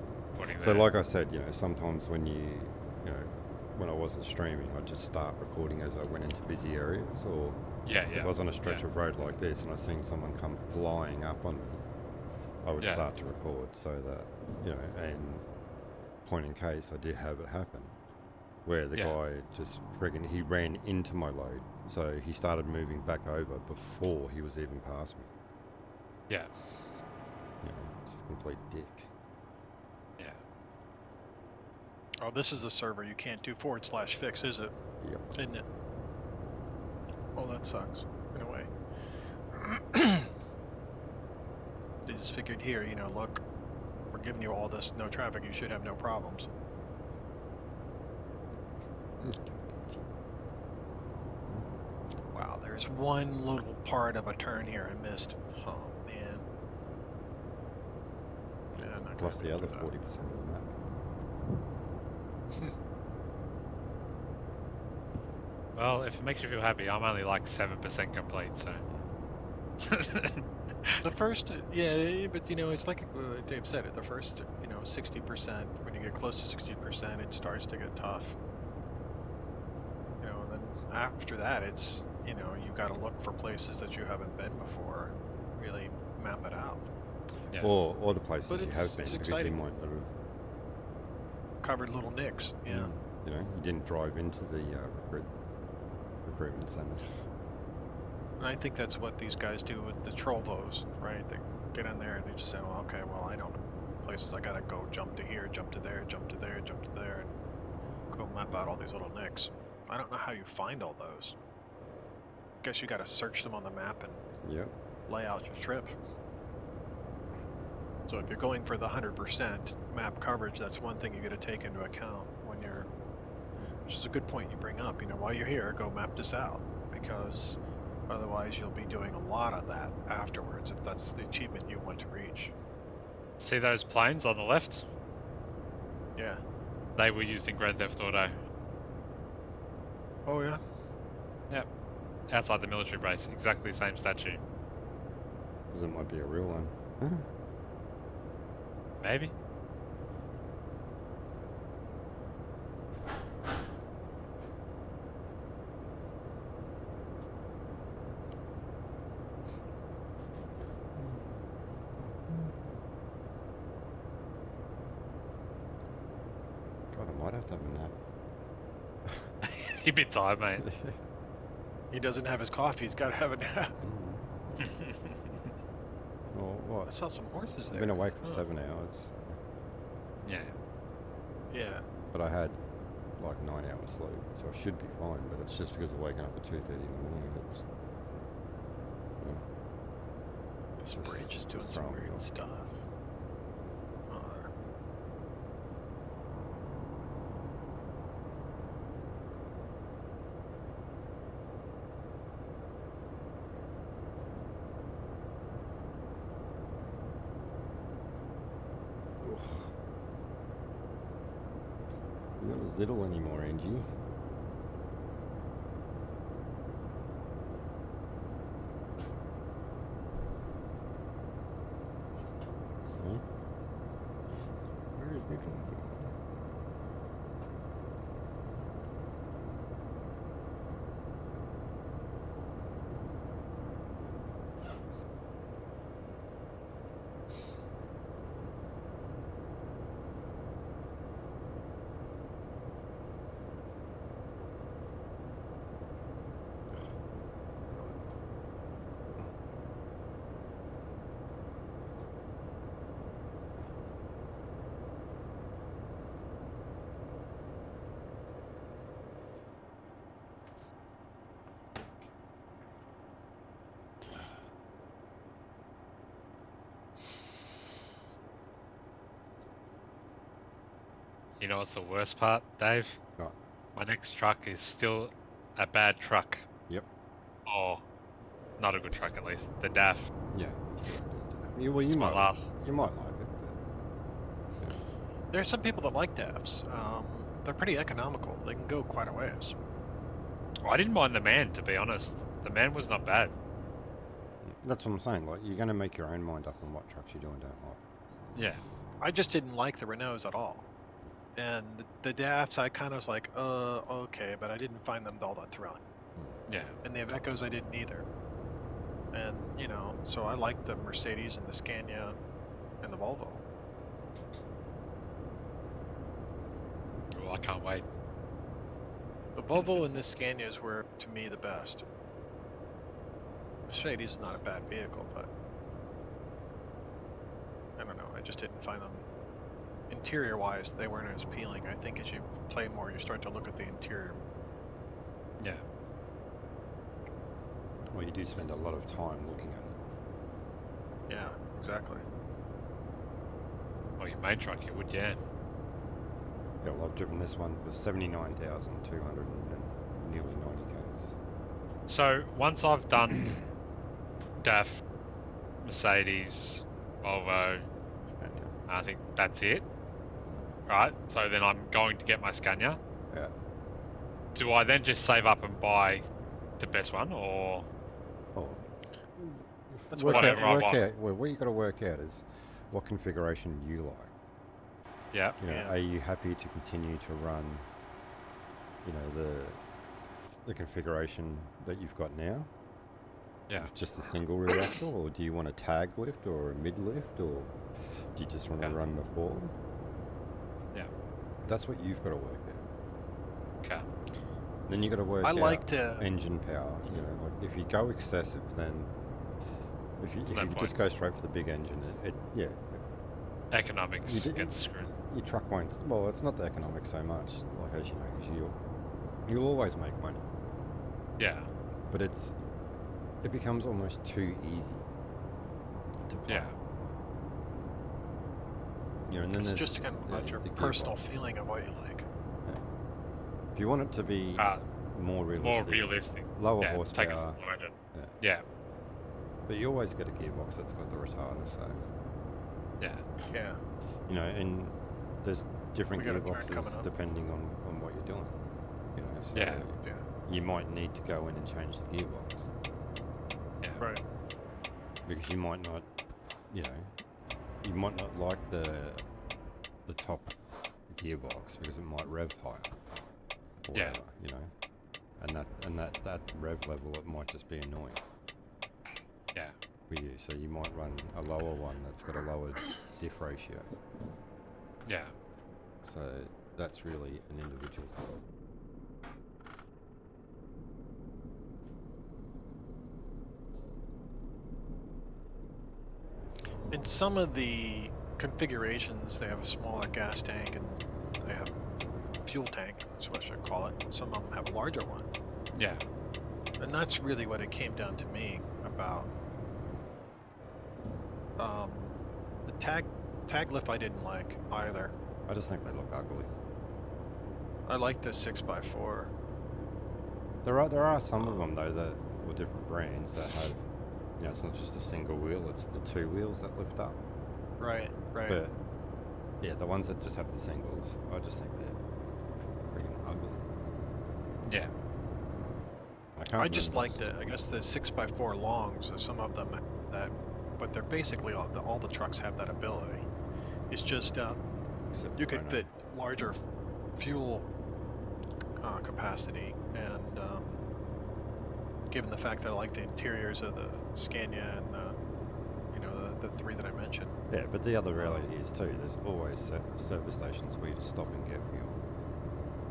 So like I said, sometimes when when I wasn't streaming, I'd just start recording as I went into busy areas, or if I was on a stretch of road like this and I seen someone come flying up on me, I would start to record, so that, and point in case I did have it happen, where the guy just friggin' he ran into my load, so he started moving back over before he was even past me. Yeah. Something complete dick. Yeah. Oh, this is a server you can't do /fix, is it? Yep. Isn't it? Oh, that sucks. In a way. They just figured here, you know, look, we're giving you all this no traffic, you should have no problems. Wow, there's one little part of a turn here I missed. Oh, man. Yeah, I'm not Plus gonna the other do 40% of the map. Well, if it makes you feel happy, I'm only like 7% complete, so. The first, yeah, but you know, it's like Dave said it. The first, you know, 60%. When you get close to 60%, it starts to get tough. You know, and then after that, it's, you know, you got to look for places that you haven't been before and really map it out. Yeah. Or the places But you have been, it's because exciting. you might not have. Covered little nicks, yeah. You know, you didn't drive into the recruitment center. And I think that's what these guys do with the Trovos, right? They get in there and they just say, well, okay, well, I don't know places. I gotta go jump to here, jump to there, jump to there, jump to there, and go map out all these little nicks. I don't know how you find all those. Guess you gotta search them on the map and Yep. lay out your trip. So if you're going for the 100% map coverage, that's one thing you gotta take into account when you're, which is a good point you bring up, you know, while you're here, go map this out, because otherwise you'll be doing a lot of that afterwards if that's the achievement you want to reach. See those planes on the left? Yeah. They were used in Grand Theft Auto. Oh yeah? Yep. Outside the military base. Exactly the same statue. Because it might be a real one. Maybe? God, I might have to have a nap. You're a bit tired, mate. He doesn't have his coffee, he's gotta have a nap. Or I what? saw some horses there. I've been awake for Huh. 7 hours. So. Yeah. Yeah. But I had like 9 hours sleep, so I should be fine. But it's just because of waking up at 2:30 in the morning. It's This Just- bridge is just doing some throwing me weird off. stuff. You're not as little anymore, Angie. Huh? Where is little? You know what's the worst part, Dave? What? My next truck is still a bad truck. Yep. Or not a good truck at least. The DAF. Yeah. You still have to do that. Well, It's my last. You might like it, but There's some people that like DAFs. They're pretty economical. They can go quite a ways. I didn't mind the man, to be honest. The man was not bad. that's what I'm saying. Like, you're going to make your own mind up on what trucks you do and don't like. Yeah. I just didn't like the Renaults at all. And the DAFs, I kind of was like, okay, but I didn't find them all that thrilling. Yeah. And the Ivecos, I didn't either. And, you know, so I liked the Mercedes and the Scania and the Volvo. Oh, I can't wait. The Volvo and the Scanias were, to me, the best. Mercedes is not a bad vehicle, but don't know. I just didn't find them interior-wise. They weren't as appealing. I think as you play more, you start to look at the interior. Yeah. Well, you do spend a lot of time looking at it. Yeah, exactly. Well, your main truck, you would, yeah. Yeah, well, I've driven this one for 79,200 and nearly 90 k's. So once I've done DAF, Mercedes, Volvo, Scania. I think that's it. Right. So then I'm going to get my Scania. Yeah. Do I then just save up and buy the best one, or Oh. That's Work what I out, do. work out. Well, what you got to work out is what configuration you like. yeah, You know, Yeah. are you happy to continue to run, you know, the configuration that you've got now? yeah, With just a single rear axle, or do you want a tag lift or a mid lift, or do you just want to Yeah. run the forward? Yeah. That's what you've got to work out. okay, Then you got to work I out like to. engine power. You know, like if you go excessive, then if you no just point. go straight for the big engine, yeah, Economics You d- gets screwed. your truck won't. Well, it's not the economics so much, like as you know, because you'll always make money, Yeah, but it becomes almost too easy to play. yeah, You know, and then It's there's just kind of about your the personal gearboxes. feeling of what you like. If you want it to be more more realistic, realistic. lower Yeah, take it horsepower, for granted. Yeah. Yeah, but you always get a gearbox that's got the retarder, so yeah, Yeah. you know, and there's different We got a track coming gearboxes up. depending on what you're doing. You know, so Yeah. Yeah. you might need to go in and change the gearbox yeah, Right. because you might not, you know, you might not like the top gearbox because it might rev higher or Yeah. whatever, you know, and that rev level, it might just be annoying yeah, for you. So you might run a lower one that's got a lower diff ratio. yeah. So that's really an individual thing. In some of the configurations, they have a smaller gas tank and they have fuel tank, that's what I should call it. Some of them have a larger one. Yeah. And that's really what it came down to me about. The tag lift I didn't like either. I just think they look ugly. I like the 6x4. There are some of them though that, or different brands that have, you know, it's not just a single wheel, it's the two wheels that lift up. Right, right. But yeah, the ones that just have the singles, I just think they're freaking ugly. Yeah. I just like I guess the 6x4 long, so some of them have that, but they're basically all the trucks have that ability. It's just Except you could Renault. fit larger fuel capacity, and given the fact that I like the interiors of the Scania and the three that I mentioned. Yeah, but the other reality is too, there's always service stations where you just stop and get fuel.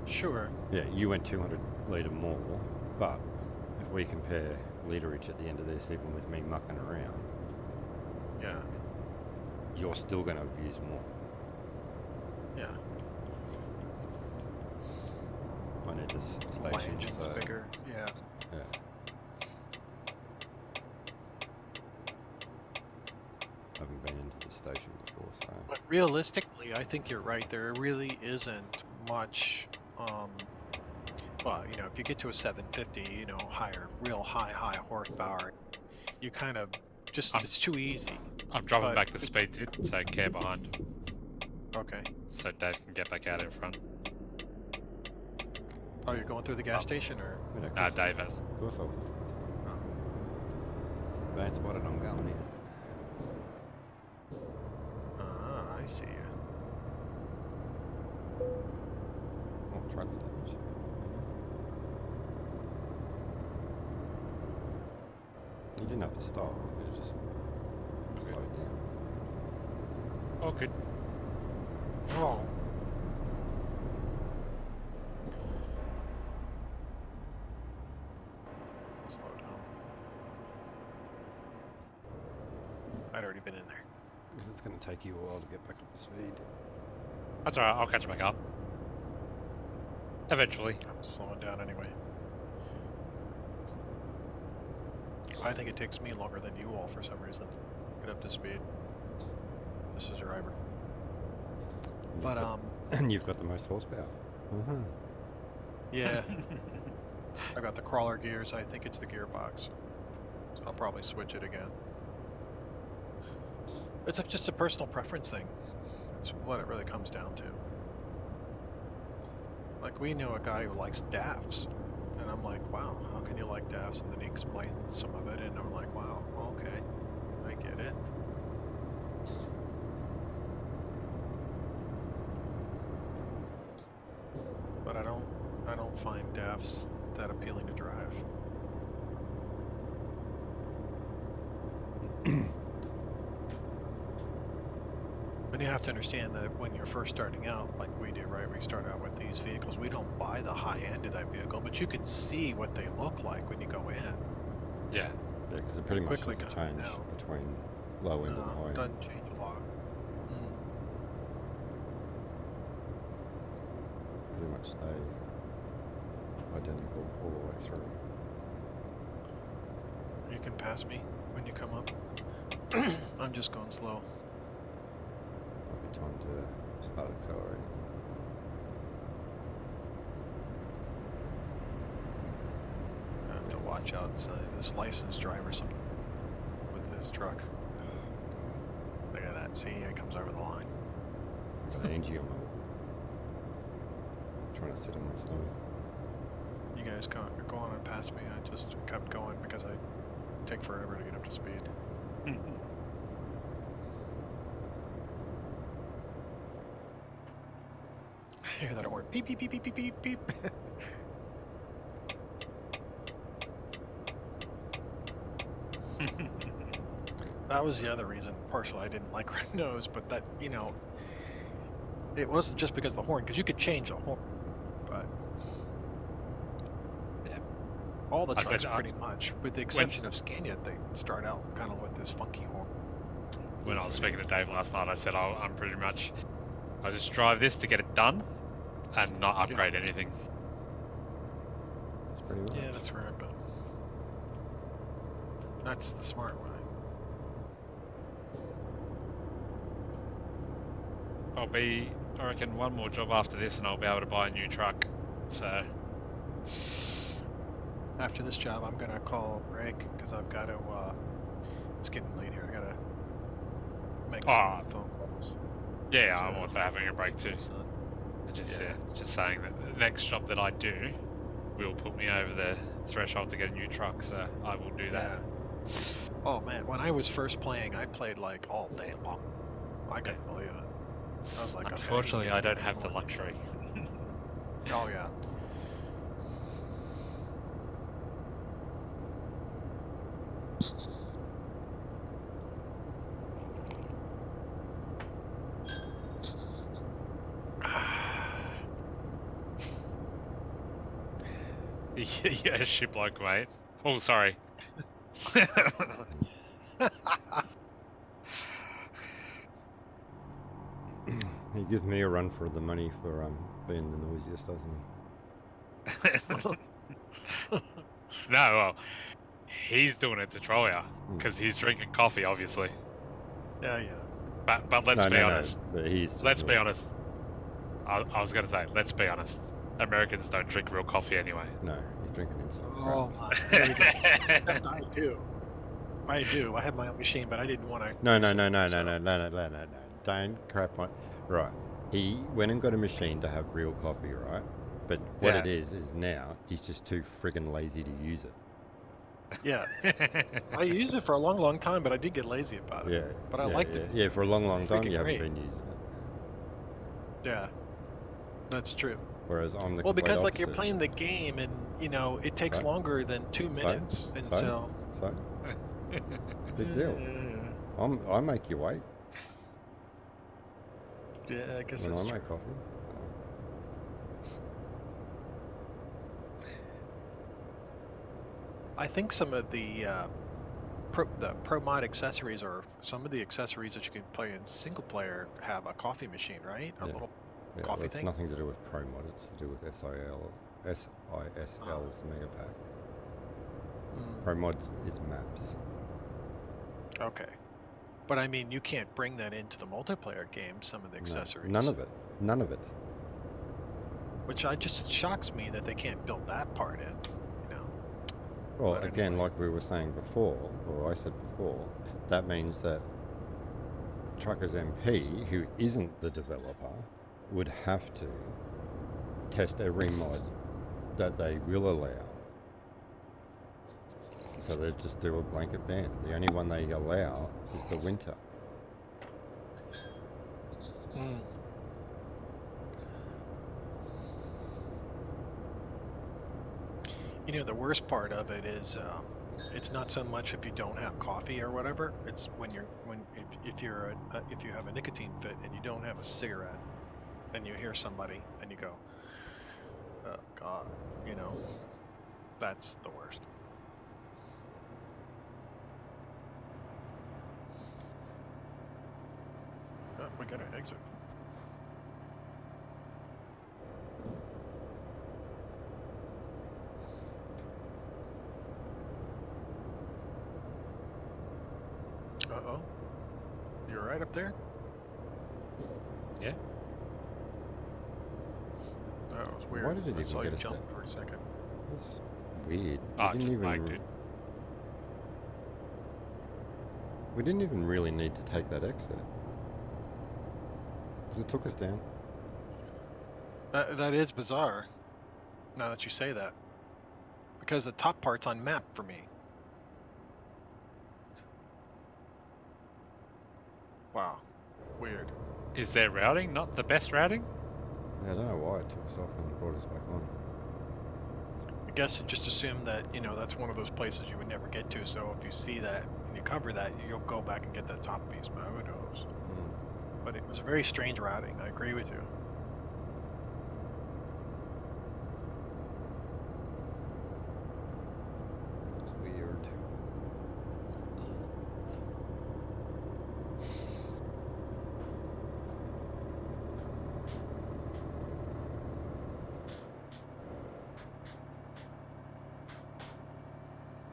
Sure. Yeah, you went 200 litre more, but if we compare literage at the end of this, even with me mucking around, Yeah. you're still going to have used more. Yeah. I need this My station, engine's so bigger. Yeah. yeah. I haven't been into the station before, so But realistically, I think you're right. There really isn't much. Well, if you get to a 750, higher, real high horsepower, you kind of just it's too easy. I'm dropping But- back the speed, dude, so care behind, Okay. so Dave can get back out in front. Oh, you're going through the gas station, or? yeah, of Nah, course, Dave has. of course I was. Bad spotted, I'm going in. Ah, I see you. Oh, trailer damage. You didn't have to stop. You could have just slowed down. Oh, good. Oh. Slow down. I'd already been in there. because it's going to take you a while to get back up to speed. That's alright, I'll catch back up. Eventually. I'm slowing down anyway. I think it takes me longer than you all for some reason. Get up to speed. Just as a driver. But And you've got the most horsepower. yeah. I got the crawler gears. I think it's the gearbox. So I'll probably switch it again. It's just a personal preference thing. That's what it really comes down to. Like, we knew a guy who likes DAFs. And I'm like, wow, how can you like DAFs? And then he explained some of it, and I'm like, wow, okay, I get it. But I don't find DAFs that appealing to drive. And you have to understand that when you're first starting out, like we do, right? We start out with these vehicles. We don't buy the high end of that vehicle, but you can see what they look like when you go in. Yeah. Yeah, because it pretty much doesn't change between low end and high It end. doesn't change a lot. Pretty much stay identical all the way through. You can pass me when you come up. I'm just going slow. Might be time to start accelerating. I have to watch out this licensed driver with this truck. Look at that. See, it comes over the line. Got Angie on the trying to sit on the snow. You guys go on and pass me. I just kept going because I take forever to get up to speed. I hear that horn. Beep, beep, beep, beep, beep, beep, beep. That was the other reason, partially, I didn't like Red Nose, but that, you know, it wasn't just because of the horn, because you could change a horn, but Yeah. all the trucks pretty much, with the exception of Scania, they start out kind of with this funky horn. When I was speaking to Dave last night, I said I'm pretty much, I just drive this to get it done and not upgrade anything. That's pretty much. Yeah, that's where I've been. That's the smart way. I reckon, one more job after this and I'll be able to buy a new truck. So. After this job, I'm gonna call Greg, because I've got to, it's getting late here, I gotta make some phone calls. Yeah, I'm also having a break too. Just saying that the next job that I do will put me over the threshold to get a new truck, so I will do that. Yeah. Oh man, when I was first playing, I played like all day long. I couldn't believe it. I was like, unfortunately, okay, I don't have the luxury. Oh yeah. Yeah, ship like, mate. Oh, sorry. He gives me a run for the money for being the noisiest, doesn't he? No, well, he's doing it to troll you because he's drinking coffee, obviously. Yeah. But let's be honest. No, but he's just let's be noisy. honest. I was going to say, let's be honest. Americans don't drink real coffee anyway. No, he's drinking instant Oh crap. my. There we go. Except I do. I have my own machine, but I didn't want to. No. Don't crap on. Right. He went and got a machine to have real coffee, right? But what it is now he's just too friggin' lazy to use it. Yeah. I used it for a long time, but I did get lazy about it. Yeah. But I liked it. Yeah, for a long time you haven't great. been using it. Yeah. That's true. Whereas I'm the well, because complete like you're opposite. playing the game, and you know it takes longer than 2 minutes, and so. Big deal. I make you wait. Yeah, I guess when that's I true. make coffee. I think some of the pro mod accessories, or some of the accessories that you can play in single player, have a coffee machine, right? A Yeah. little Yeah, coffee that's thing. nothing to do with Pro Mod. It's to do with SISL's Mega Pack. Mm, Pro Mod is maps. okay, but I mean, you can't bring that into the multiplayer game. Some of the No, accessories, none of it. None of it. which just shocks me that they can't build that part in. You know. Well, But again, anyway. like we were saying before, or I said before, that means that Truckers MP, who isn't the developer, would have to test every mod that they will allow. So they just do a blanket ban. The only one they allow is the winter. Mm. You know, the worst part of it is it's not so much if you don't have coffee or whatever. It's when if you have a nicotine fit and you don't have a cigarette, and you hear somebody and you go, oh God, you know, that's the worst. Oh, we got an exit. Uh-oh. You're right up there? Yeah. That was weird. Why did it I even saw get you us jump there? for a second. That's weird. Oh, just lagged it. We didn't even really need to take that exit. Because it took us down. That is bizarre, now that you say that. Because the top part's on map for me. Wow. Weird. Is their routing not the best routing? Yeah, I don't know why it took us off and brought us back on. I guess it just assumed that, you know, that's one of those places you would never get to, so if you see that and you cover that, you'll go back and get that top piece, but who knows. But it was a very strange routing, I agree with you. It's weird.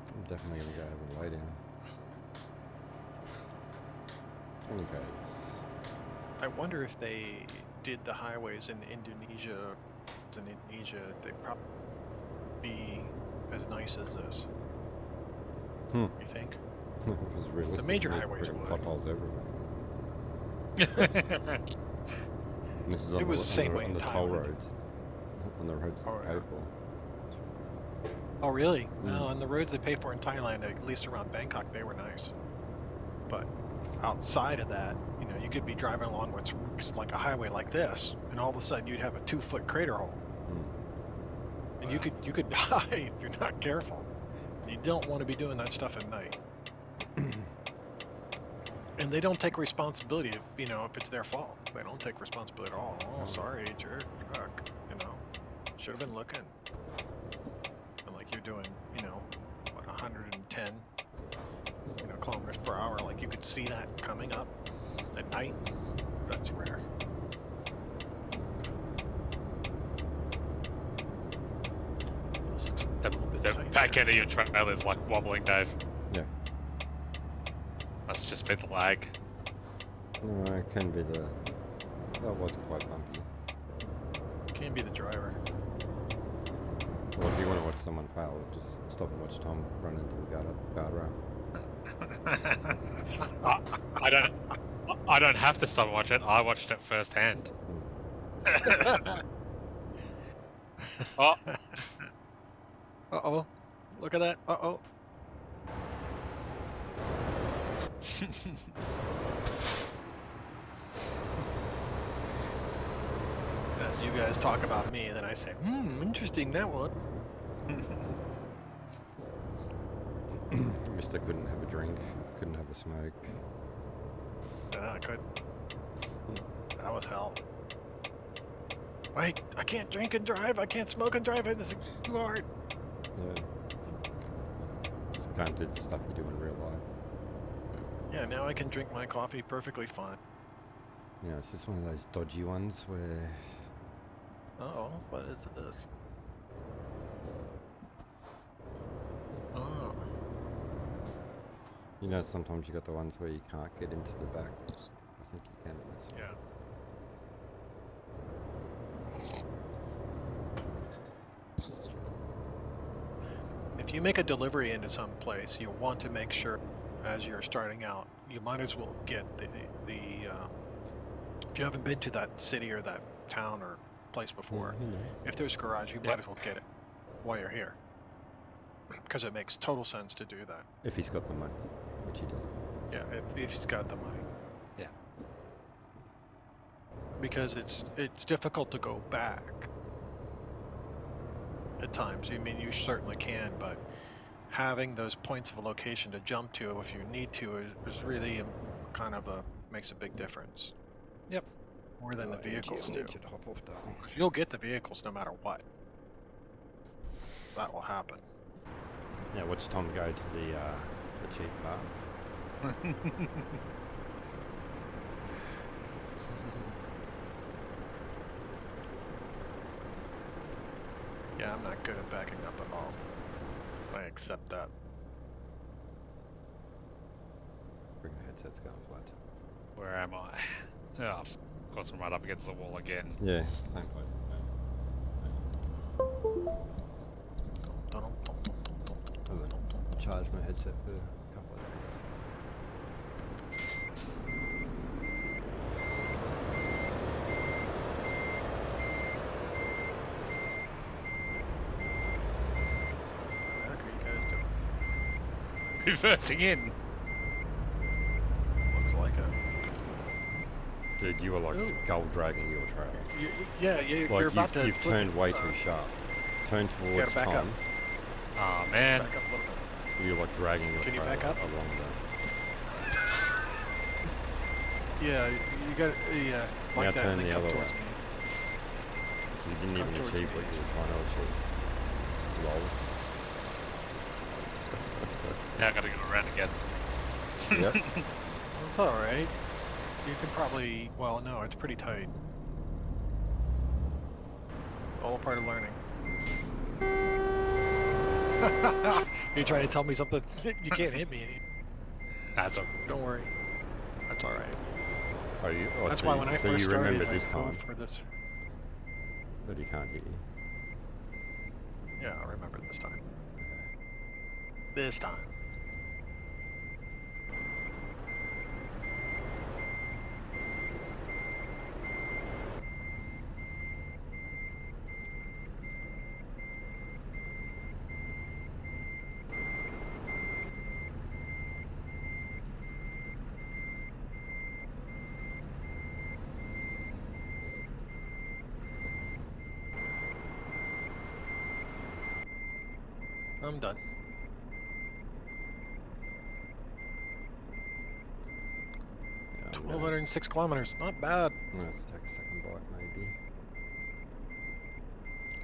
I'm definitely going to go have a lay down. 20 Ks. I wonder if they did the highways in Indonesia, they'd probably be as nice as this. You think? It was realistic. The major There's highways freaking would. potholes everywhere. And this is on It was the same way on in the toll Thailand. roads. On the roads that Oh, we pay yeah. for. Oh, really? Well, on the roads they pay for in Thailand, at least around Bangkok, they were nice. But outside of that, you know, you could be driving along what's like a highway like this, and all of a sudden you'd have a 2-foot crater hole, and Wow. you could die if you're not careful. And you don't want to be doing that stuff at night. And they don't take responsibility if, you know, if it's their fault. They don't take responsibility at all. Oh, sorry, it's your truck. You know, should have been looking. And like you're doing, you know, what, 110, you know, kilometers per hour. Like you could see that coming up at night. That's rare. This looks a The little bit tight back there. end of your trailer is like wobbling, Dave. Yeah. Must just be the lag. No, it can be the... That was quite bumpy. Can be the driver. Well, if you want to watch someone fail, just stop and watch Tom run into the guardrail. I don't have to stop and watch it. I watched it firsthand. Oh, Uh-oh. Look at that. Uh-oh. As you guys talk about me, and then I say, interesting, that one. Mister couldn't have a drink, couldn't have a smoke. I couldn't. That was hell. Wait, I can't drink and drive. I can't smoke and drive. This is too hard. Yeah. Just can't do the stuff you do in real life. Yeah, now I can drink my coffee perfectly fine. You know, it's just one of those dodgy ones where Oh, what is this? Oh, you know sometimes you got the ones where you can't get into the back. I think you can in this one. yeah. If you make a delivery into some place, you'll want to make sure, as you're starting out, you might as well get if you haven't been to that city or that town or place before, Who knows? if there's a garage, you might as well get it while you're here. Because it makes total sense to do that. If he's got the money, which he doesn't. Yeah, if he's got the money. Yeah. Because it's difficult to go back at times. I mean, you certainly can, but having those points of location to jump to if you need to is really kind of makes a big difference. Yep. More than the vehicles do. Should hop off that one. You'll get the vehicles no matter what. That will happen. Yeah, watch Tom go to the cheap part. Yeah, I'm not good at backing up at all. I accept that. Bring the headset's going flat. Where am I? Oh, of course I'm right up against the wall again. Yeah, same place as me. I haven't charged my headset for a couple of days. What the heck are you guys doing? Reversing in. Looks like it. Dude, you were like Ooh. skull dragging your trail. Yeah, you're Like about to you've flip turned it. way too sharp. Turn towards back up. Tom. Oh man. Back up a little bit. You're like dragging your Can you trail back up? along Yeah, you got yeah. Now Like that. turn And then the come other towards way. me. So you didn't Come even towards achieve me. what you were trying to achieve. Lol. Now I gotta go around again. Yep. Well, it's all right. You can probably. Well, no, it's pretty tight. It's all part of learning. You're trying to tell me something? You can't hit me. That's all. Don't worry. That's all right. That's So why you, when I so first you started, remember I this go time for this. that he can't hit you. Yeah, I remember this time. This time. I'm done. Yeah, I'm 1,206 kilometers. Not bad. gonna have to take a second bite, maybe.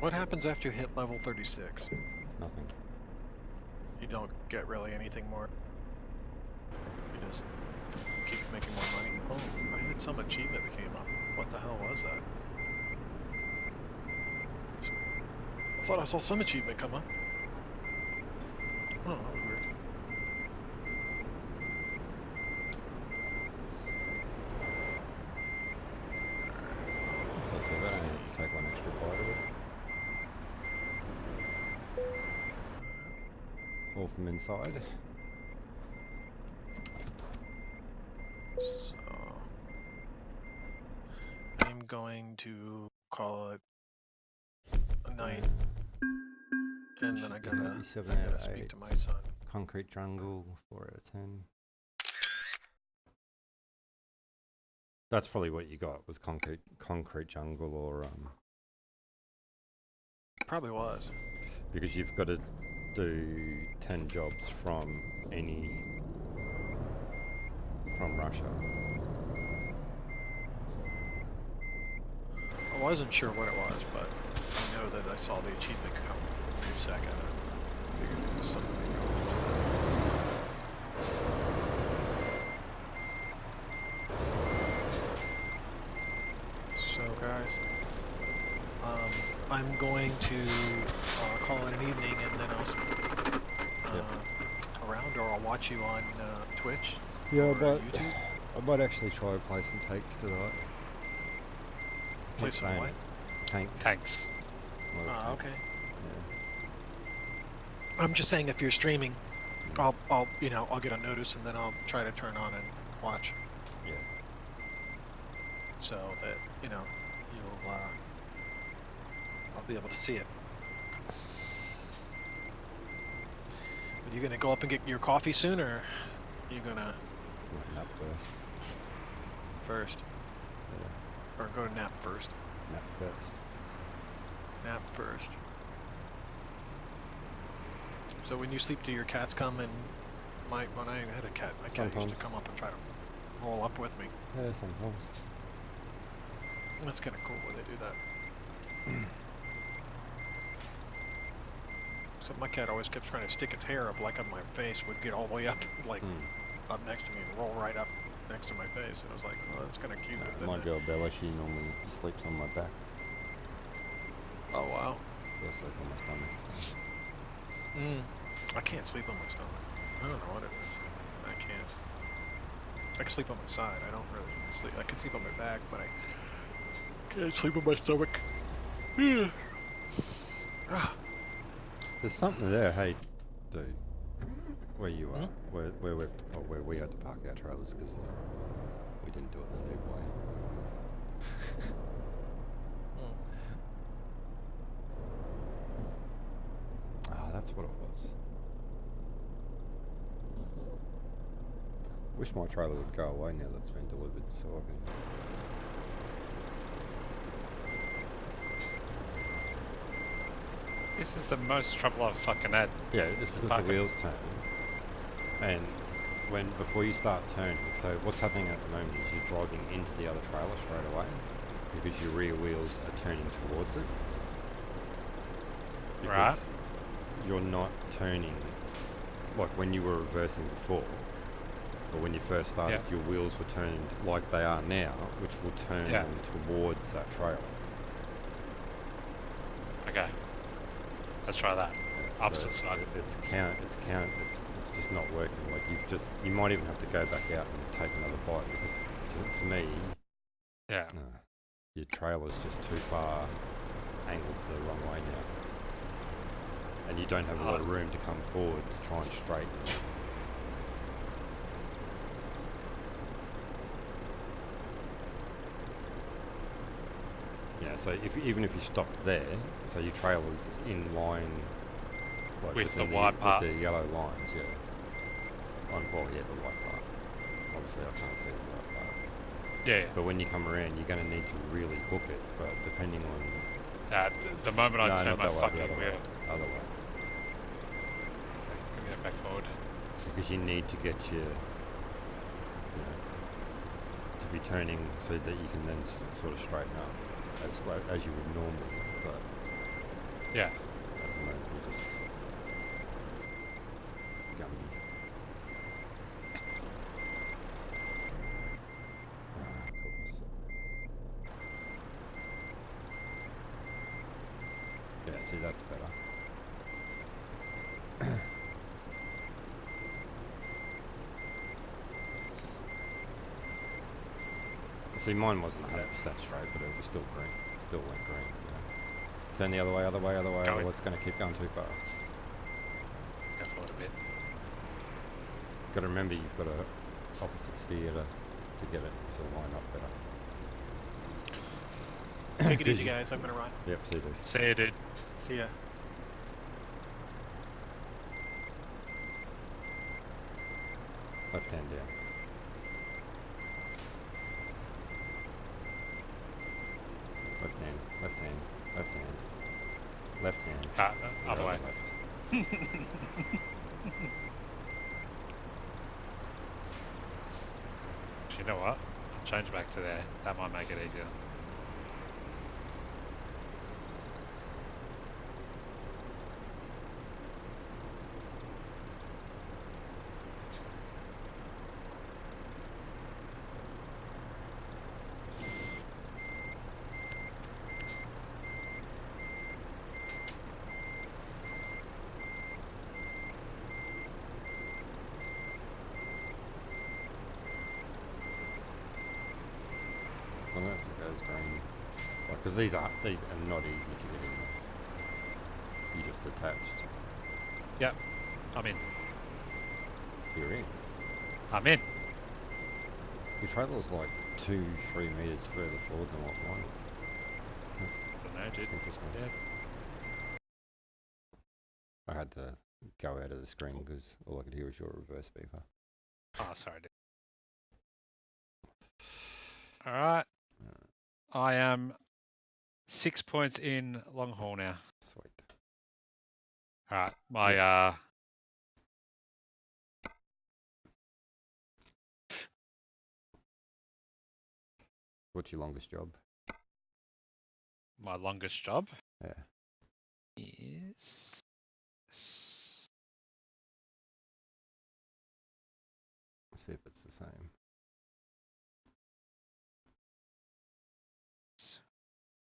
What happens after you hit level 36? Nothing. You don't get really anything more. You just keep making more money. Oh, I had some achievement that came up. What the hell was that? I thought I saw some achievement come up. Oh, that was weird. It's not too bad. Let's take one extra bite of it. All from inside. So I'm going to call it a night, and then I Should be gotta, happy 7 out of speak 8. to my son. Concrete jungle, 4 out of 10. That's probably what you got, was concrete jungle, or Probably was. because you've got to do 10 jobs from Russia. I wasn't sure what it was, but I know that I saw the achievement come for a second. I figured it was something. guys. I'm going to call it an evening, and then I'll around, or I'll watch you on Twitch Yeah, or but YouTube. I might actually try to play some tanks tonight. Play Keep some saying what? it. Tanks. Tanks. Load of tanks. Okay. Yeah. I'm just saying, if you're streaming, I'll get a notice, and then I'll try to turn on and watch, Yeah. so that you'll I'll be able to see it. Are you gonna go up and get your coffee soon, or you gonna Nap first. first, Yeah. or go to nap first? Nap first. Nap first. So when you sleep, do your cats come and when I had a cat, my cat used to Sometimes. come up and try to roll up with me. Yeah, sometimes. That's kind of cool when they do that. So my cat always kept trying to stick its hair up like on my face, would get all the way up, like up next to me and roll right up next to my face. And I was like, oh, that's kind of cute. My girl Bella, she normally sleeps on my back. Oh, wow. I sleep on my stomach. So. I can't sleep on my stomach. I don't know what it is. I can't. I can sleep on my side. I don't really sleep. I can sleep on my back, but I can't sleep on my stomach. There's something there, hey, dude. Where you are, where we had to park our trailers because we didn't do it the new way. Ah, that's what it was. Wish my trailer would go away now that it's been delivered, so I can. This is the most trouble I've fucking had. Yeah, it's because the wheels turn. And before you start turning, so what's happening at the moment is you're driving into the other trailer straight away because your rear wheels are turning towards it. Because you're not turning like when you were reversing before, or when you first started, your wheels were turned like they are now, which will turn them towards that trailer. Okay. Let's try that. Opposite side. It's just not working. Like you might even have to go back out and take another bite because to me, your trailer's just too far angled the wrong way now, and you don't have a lot of room to come forward to try and straighten it. Yeah, so even if you stopped there, so your trailer's in line like with the white part, with the yellow lines, the white part. Obviously, I can't see the white part. Yeah. But when you come around, you're going to need to really hook it. But depending on the moment I turn my fucking wheel, other way. Give me that back forward. Because you need to get your, to be turning so that you can then sort of straighten up. As you would normally, but at the moment you're just Gumby. Of course. Yeah, see, that's better. See, mine wasn't 100% straight, but it was still green. Still went green. Yeah. Turn the other way, otherwise it's going to keep going too far. Go forward a bit. Got to remember, you've got a opposite steer to get it to line up better. Take it easy, guys. I'm going to run. Yep, see you, dude. See you, dude. See ya. Left hand down. Left hand, left hand, left hand, left hand. Other way. Left. You know what? I'll change back to there. That might make it easier. as long as it goes green. Because these are not easy to get in. You just attached. Yep. I'm in. You're in. I'm in. Your trailer's like 2-3 meters further forward than what's mine. I don't know, dude. Interesting. Yeah. I had to go out of the screen because all I could hear was your reverse beeper. Oh, sorry, dude. Alright. I am 6 points in long haul now. Sweet. Alright, my What's your longest job? my longest job Yeah. is Let's see if it's the same.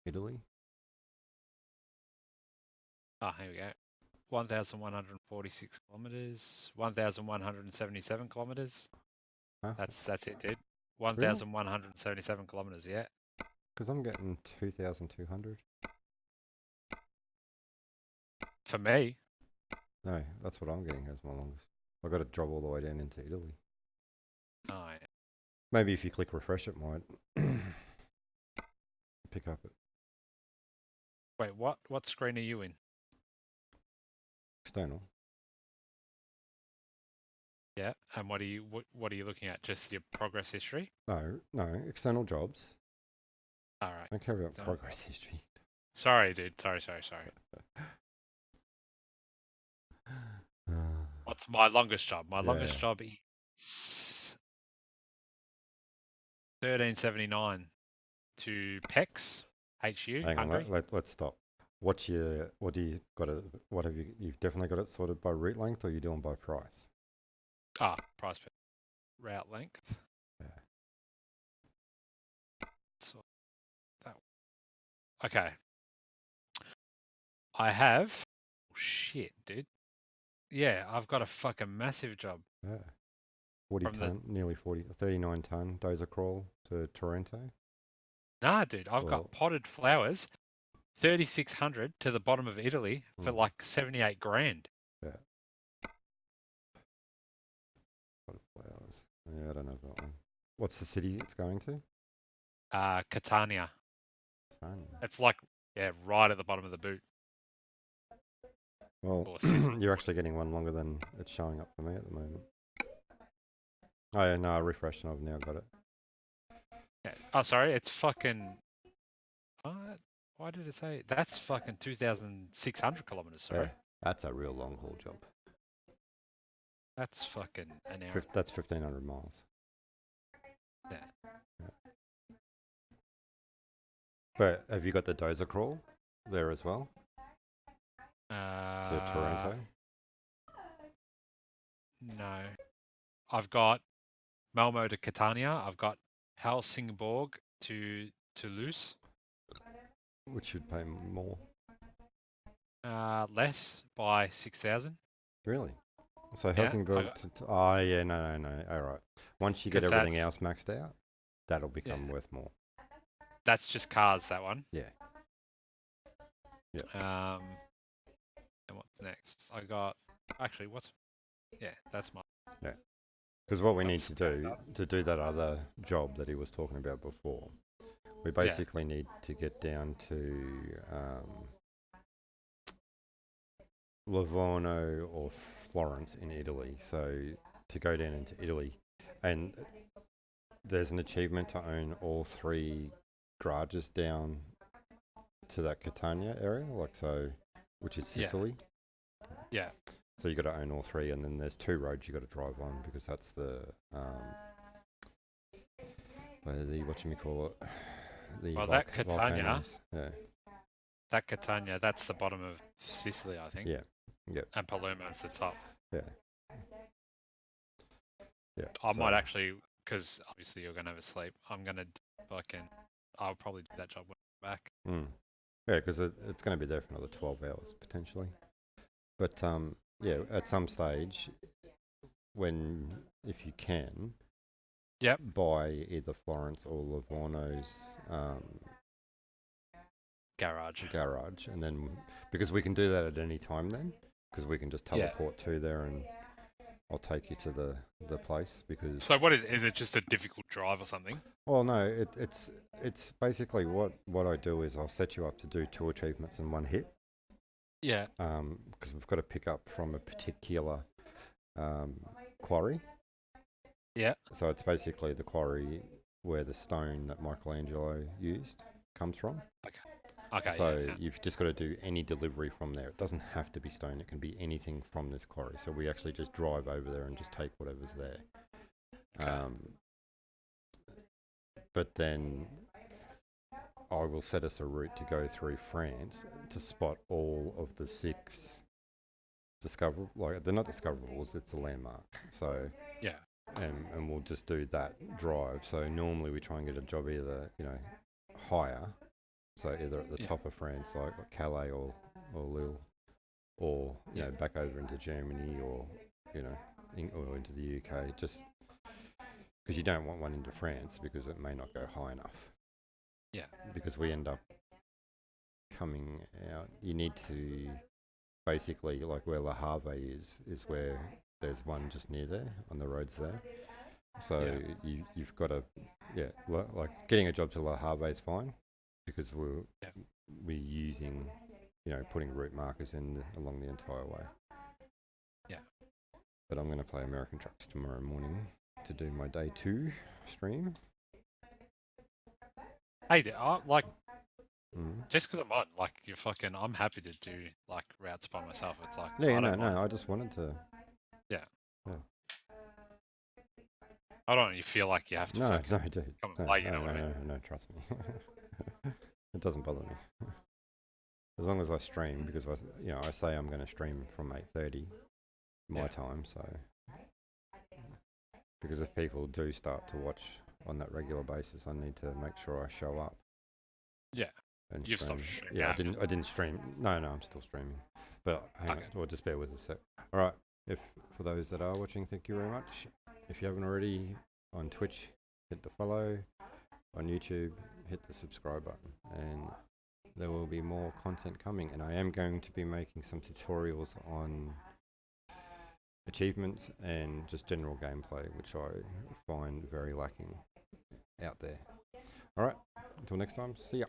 Italy? here we go. 1,146 kilometers, 1,177 kilometers. Huh? That's it, dude. 1,177 kilometers, yeah. Because I'm getting 2,200. For me. No, that's what I'm getting as my longest. I've got to drop all the way down into Italy. Oh, yeah. Maybe if you click refresh it might pick up it. Wait, what screen are you in? External. Yeah, and what are you looking at? Just your progress history? No, external jobs. Alright. Don't care about progress history. Sorry, dude. Sorry. What's my longest job? My longest job is 1379 to PEX, HU, Hang Hungary. on, let's stop. What have you've definitely got it sorted by route length, or are you doing by price? Price per route length. Yeah. So that. Okay. I have. Oh, shit, dude. Yeah, I've got a fucking massive job. Yeah. 40 ton, nearly 39 ton dozer crawl to Torrento. Nah, dude, I've got potted flowers, 3,600 to the bottom of Italy for like 78 grand. Yeah. Potted flowers. Yeah, I don't know that one. What's the city it's going to? Catania. Catania. It's like, right at the bottom of the boot. Well, you're actually getting one longer than it's showing up for me at the moment. Oh yeah, no, I refreshed and I've now got it. Yeah. Oh, sorry, it's fucking. Why did it say that's fucking 2,600 kilometers? Sorry. Yeah, that's a real long haul job. That's fucking an hour. That's 1,500 miles. Yeah. But have you got the dozer crawl there as well? To Toronto? No. I've got Malmo to Catania. I've got Helsingborg to Toulouse. Which should pay more. Less by 6,000. Really? So Helsingborg oh yeah, no. Alright. Once you get everything else maxed out, that'll become worth more. That's just cars, that one. Yeah. Yeah. And what's next? I got actually that's my Because what we need to do that other job that he was talking about before, we basically need to get down to Livorno or Florence in Italy. So to go down into Italy, and there's an achievement to own all 3 garages down to that Catania area, which is Sicily. Yeah. So you got to own all 3, and then there's 2 roads you got to drive on because that's the whatchamacallit, the that Catania. Volcanoes. Yeah. That Catania, that's the bottom of Sicily, I think. Yeah. Yep. And Palermo's the top. Yeah. Yeah. I might actually, because obviously you're gonna have a sleep. I'll probably do that job when I'm back. Yeah, because it's going to be there for another 12 hours potentially. But at some stage, if you can, Yep. by either Florence or Livorno's Garage. garage, and then because we can do that at any time, then because we can just Yeah. teleport to there, and I'll take you to the place because. So what is it? Just a difficult drive or something? Well, no, it's basically what I do is I'll set you up to do 2 achievements in 1 hit. Yeah. Because we've got to pick up from a particular quarry. Yeah. So it's basically the quarry where the stone that Michelangelo used comes from. Okay. So yeah. you've just got to do any delivery from there. It doesn't have to be stone. It can be anything from this quarry. So we actually just drive over there and just take whatever's there. Okay. But then I will set us a route to go through France to spot all of the 6 discoverable. Like they're not discoverables. It's the landmarks. So Yeah. and we'll just do that drive. So normally we try and get a job either higher. So either at the top of France, like Calais or Lille, or you know back over into Germany or or into the UK, just because you don't want one into France because it may not go high enough. Yeah. Because we end up coming out. You need to basically like where Le Havre is where there's one just near there on the roads there. So you've got to like getting a job to Le Havre is fine because we're using putting route markers in along the entire way. Yeah. But I'm going to play American Trucks tomorrow morning to do my day 2 stream. Hey, just because I'm on, like, I'm happy to do like routes by myself. It's like I just wanted to. Yeah. Yeah. I don't you feel like you have to dude. come and play. You know what I mean? No, trust me. It doesn't bother me. As long as I stream, because I say I'm going to stream from 8:30 my time, so because if people do start to watch on that regular basis, I need to make sure I show up. Yeah. And You've stream. stopped streaming. Yeah, I didn't stream. No, I'm still streaming. But hang on, or just bear with us a sec. All right. For those that are watching, thank you very much. If you haven't already on Twitch, hit the follow. On YouTube, hit the subscribe button, and there will be more content coming. And I am going to be making some tutorials on achievements and just general gameplay, which I find very lacking out there. All right. Until next time. See ya.